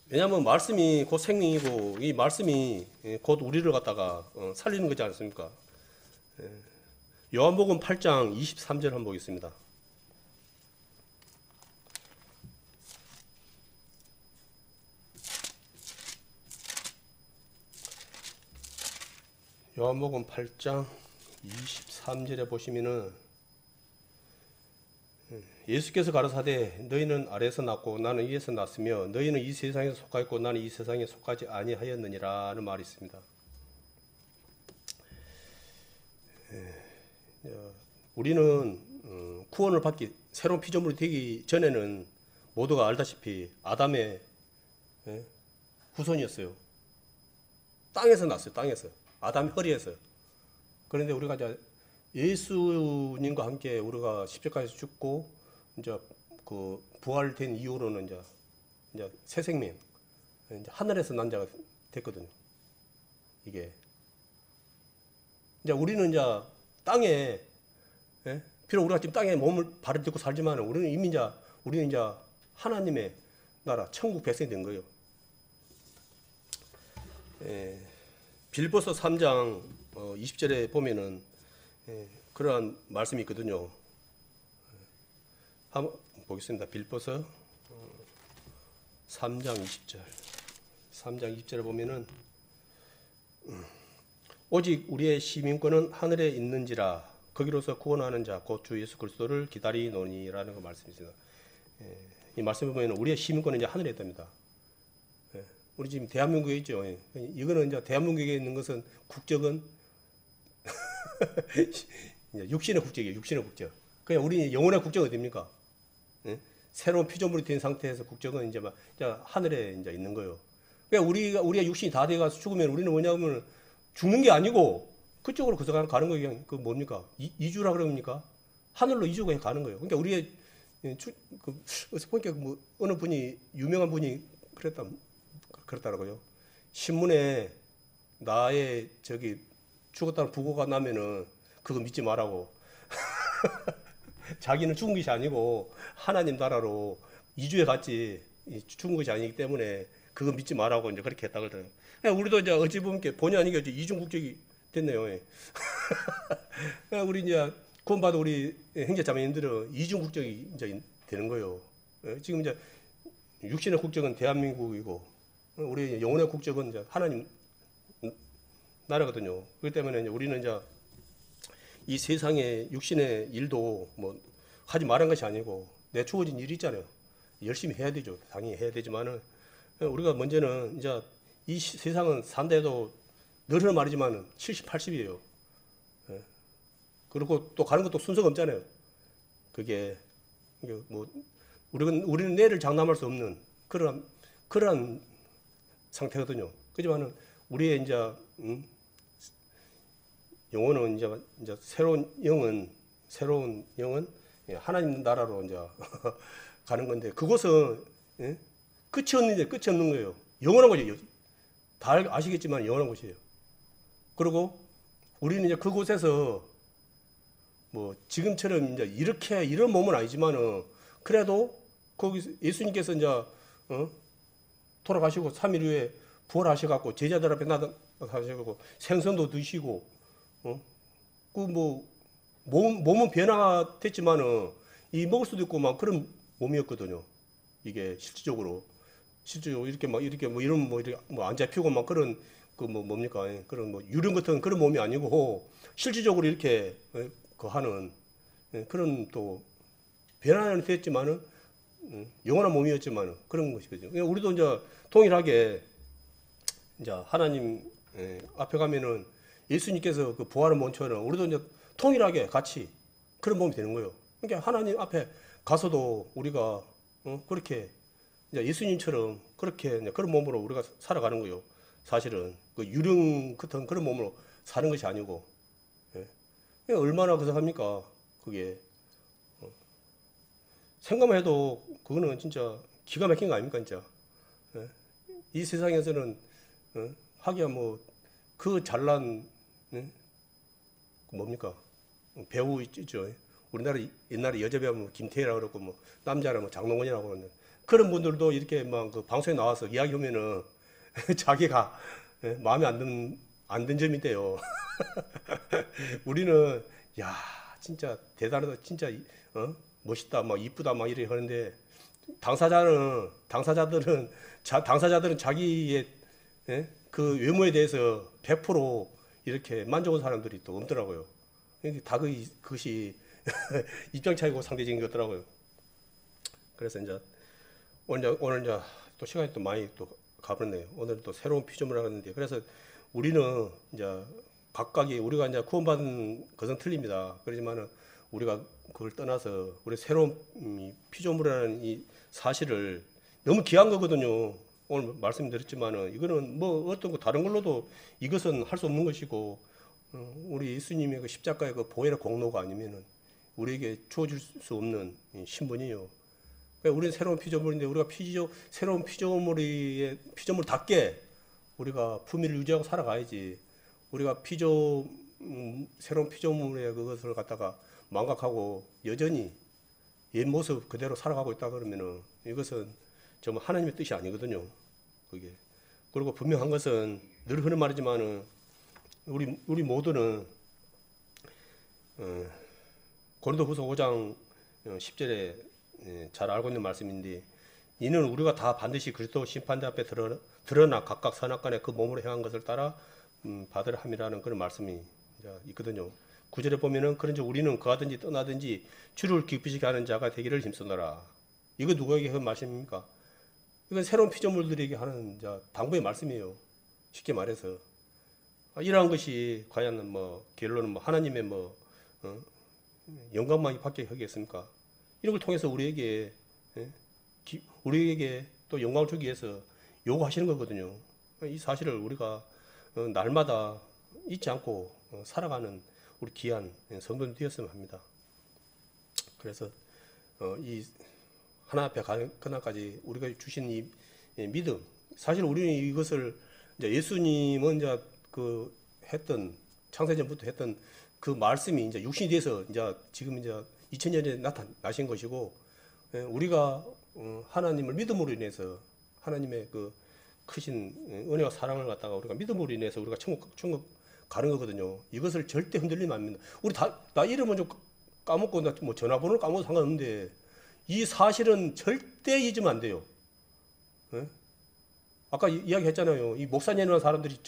왜냐하면 말씀이 곧 생명이고 이 말씀이 곧 우리를 갖다가 살리는 거지 않습니까? 요한복음 8장 23절 한번 보겠습니다. 요한복음 8장 23절에 보시면은 예수께서 가라사대 너희는 아래에서 났고 나는 위에서 났으며 너희는 이 세상에 속하 있고 나는 이 세상에 속하지 아니하였느니라는 말이 있습니다. 우리는 구원을 받기 새로운 피조물이 되기 전에는 모두가 알다시피 아담의 후손이었어요. 땅에서 났어요. 땅에서 아담 허리에서. 그런데 우리가 이제 예수님과 함께 우리가 십자가에서 죽고 이제 그 부활된 이후로는 이제 새 생명, 이제 하늘에서 난 자가 됐거든요. 이게 이제 우리는 이제 땅에 예? 비록 우리가 지금 땅에 몸을 발을 딛고 살지만 우리는 이민자, 우리는 이제 하나님의 나라, 천국 백성이 된 거예요. 예, 빌보서 3장 20절에 보면은 그러한 말씀이 있거든요. 한번 보겠습니다. 빌보서 3장 20절. 3장 20절에 보면은 오직 우리의 시민권은 하늘에 있는지라 거기로서 구원하는 자 곧 주 예수 그리스도를 기다리노니라는 그 말씀이 있습니다. 이 말씀을 보면 우리의 시민권은 이제 하늘에 있답니다. 우리 지금 대한민국에 있죠. 이거는 이제 대한민국에 있는 것은 국적은 육신의 국적이에요. 육신의 국적. 그냥 우리 영혼의 국적은 어디입니까? 새로운 피조물이 된 상태에서 국적은 이제 하늘에 이제 있는 거예요. 그러니까 우리가 육신이 다 돼가서 죽으면 우리는 뭐냐면 죽는 게 아니고 그쪽으로 가는 거예요. 그냥 그 뭡니까? 이주라 그럽니까? 하늘로 이주가 가는 거예요. 그러니까 우리의 어디서 보니까 뭐 어느 분이 유명한 분이 그랬다고요. 신문에 나의 죽었다는 부고가 나면은 그거 믿지 말라고. 자기는 죽은 것이 아니고 하나님 나라로 이주해 갔지 죽은 것이 아니기 때문에 그거 믿지 말라고 이제 그렇게 했다 그러더라고요. 우리도 이제 어찌 보면 본의 아니게 이중 국적이 됐네요. 우리 이제 구원받은 우리 형제자매님들은 이중 국적이 이제 되는 거예요. 지금 이제 육신의 국적은 대한민국이고 우리 영혼의 국적은 이제 하나님 나라거든요. 그렇기 때문에 이제 우리는 이제 이 세상의 육신의 일도 뭐 하지 말한 것이 아니고 내 주어진 일이 있잖아요. 열심히 해야 되죠. 당연히 해야 되지만은 우리가 먼저는 이제 이 세상은 산다해도 늘 말이지만은 70, 80이에요. 그리고 또 가는 것도 순서가 없잖아요. 그게 뭐 우리는 내일을 장담할 수 없는 그런 상태거든요. 그지만은 우리의 이제 영혼은 이제 새로운 영은 하나님 나라로 이제 가는 건데 그곳은 끝이 없는 거예요. 영원한 곳이에요. 다 아시겠지만 영원한 곳이에요. 그리고 우리는 이제 그곳에서 뭐 지금처럼 이제 이런 몸은 아니지만은 그래도 거기 예수님께서 이제 돌아가시고 3일 후에 부활하셔갖고 제자들 앞에 나타나셔갖고 생선도 드시고 그 뭐 몸은 변화됐지만은 이 먹을 수도 있고 막 그런 몸이었거든요. 이게 실질적으로 이렇게 뭐 이런 뭐 이렇게 뭐 안 잡히고 막 그런 그 뭐 뭡니까 그런 뭐 유령 같은 그런 몸이 아니고 실질적으로 이렇게 그 하는 그런 또 변화는 됐지만은 영원한 몸이었지만은 그런 것이거든요. 그러니까 우리도 이제 동일하게 이제 하나님 앞에 가면은 예수님께서 그 부활의 몸처럼 우리도 이제 통일하게 같이 그런 몸이 되는 거예요. 그러니까 하나님 앞에 가서도 우리가 그렇게 이제 예수님처럼 그렇게 그런 몸으로 우리가 살아가는 거예요. 사실은 그 유령 같은 그런 몸으로 사는 것이 아니고 얼마나 그석합니까? 그게 생각만 해도 그거는 진짜 기가 막힌 거 아닙니까, 진짜? 이 세상에서는 하기야 뭐 그 잘난 뭡니까 배우 있죠. 우리나라 옛날에 여자 배우 뭐 김태희라고 그러고 뭐 남자는 뭐 장동건이라고 그러는데 그런 분들도 이렇게 막 그 방송에 나와서 이야기하면은 자기가 마음에 안 든 점이 있대요. 우리는 야 진짜 대단하다 진짜 멋있다 막 이쁘다 막 이렇게 하는데 당사자들은 자기의 그 외모에 대해서 100% 이렇게 만족한 사람들이 또 없더라고요. 다 그것이 입장 차이고 상대적인 것더라고요. 그래서 이제 오늘 이제 또 시간이 또 많이 또 가버렸네요. 오늘 또 새로운 피조물을 하는데 그래서 우리는 이제 각각이 우리가 이제 구원받은 것은 틀립니다. 그렇지만은 우리가 그걸 떠나서 우리 새로운 피조물이라는 이 사실을 너무 귀한 거거든요. 오늘 말씀드렸지만은 이거는 뭐 어떤 거 다른 걸로도 이것은 할 수 없는 것이고 우리 예수님의 그 십자가의 그 보혈의 공로가 아니면은 우리에게 주어질 수 없는 신분이요. 그러니까 우리는 새로운 피조물인데 우리가 새로운 피조물답게 우리가 품위를 유지하고 살아가야지. 우리가 새로운 피조물의 그것을 갖다가 망각하고 여전히 옛 모습 그대로 살아가고 있다 그러면은 이것은 정말 하나님의 뜻이 아니거든요. 그게. 그리고 분명한 것은 늘 하는 말이지만은 우리 모두는 고린도후서 5장 10절에 잘 알고 있는 말씀인데, 이는 우리가 다 반드시 그리스도 심판대 앞에 드러나 각각 선악간에 그 몸으로 행한 것을 따라 받으라 함이라는 그런 말씀이 있거든요. 9절에 보면은 그런즉 우리는 거하든지 떠나든지 주를 기쁘시게 하는 자가 되기를 힘쓰노라. 이거 누구에게 한 말씀입니까? 이건 새로운 피조물들에게 하는 당부의 말씀이에요. 쉽게 말해서 이러한 것이 과연 결론은 하나님의 영광만 받게 하겠습니까? 이런 걸 통해서 우리에게 또 영광을 주기 위해서 요구하시는 거거든요. 이 사실을 우리가 날마다 잊지 않고 살아가는 우리 귀한 성도님 되었으면 합니다. 그래서 이 하나님 앞에 가는 그날까지 우리가 주신 이 믿음, 사실 우리는 이것을 이제 예수님은 했던 창세전부터 했던 그 말씀이 이제 육신이 돼서 지금 2000년 전에 나타나신 것이고, 우리가 하나님을 믿음으로 인해서 하나님의 그 크신 은혜와 사랑을 갖다가 우리가 믿음으로 인해서 우리가 천국 가는 거거든요. 이것을 절대 흔들리면 안 됩니다. 우리 나 이름은 좀 까먹고 전화번호를 까먹어도 상관없는데 이 사실은 절대 잊으면 안 돼요. 아까 이야기했잖아요. 이 목사님이라는 사람들이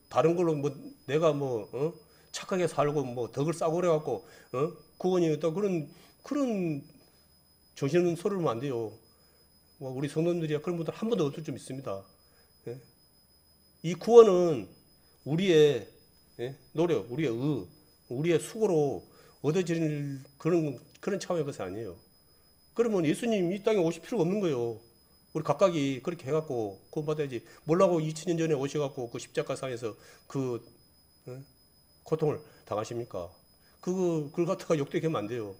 다른 걸로 내가 착하게 살고 덕을 쌓고 그래갖고 구원이 있다 그런 정신은 소리면 안 돼요. 우리 성도님들이 그런 분들 한 번도 없을 좀 있습니다. 이 구원은 우리의 노력, 우리의 수고로 얻어질 그런 차원의 것이 아니에요. 그러면 예수님 이 땅에 오실 필요가 없는 거예요. 우리 각각이 그렇게 해갖고 구원받아야지. 뭐라고 2000년 전에 오셔갖고 그 십자가상에서 그 고통을 당하십니까? 그걸 갖다가 욕되게 하면 안 돼요.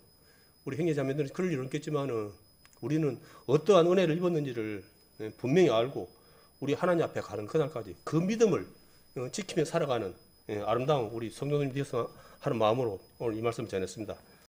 우리 형제자매들은 그럴 일은 없겠지만은 우리는 어떠한 은혜를 입었는지를 분명히 알고 우리 하나님 앞에 가는 그날까지 그 믿음을 지키며 살아가는 아름다운 우리 성도님 되어서 하는 마음으로 오늘 이 말씀 전했습니다.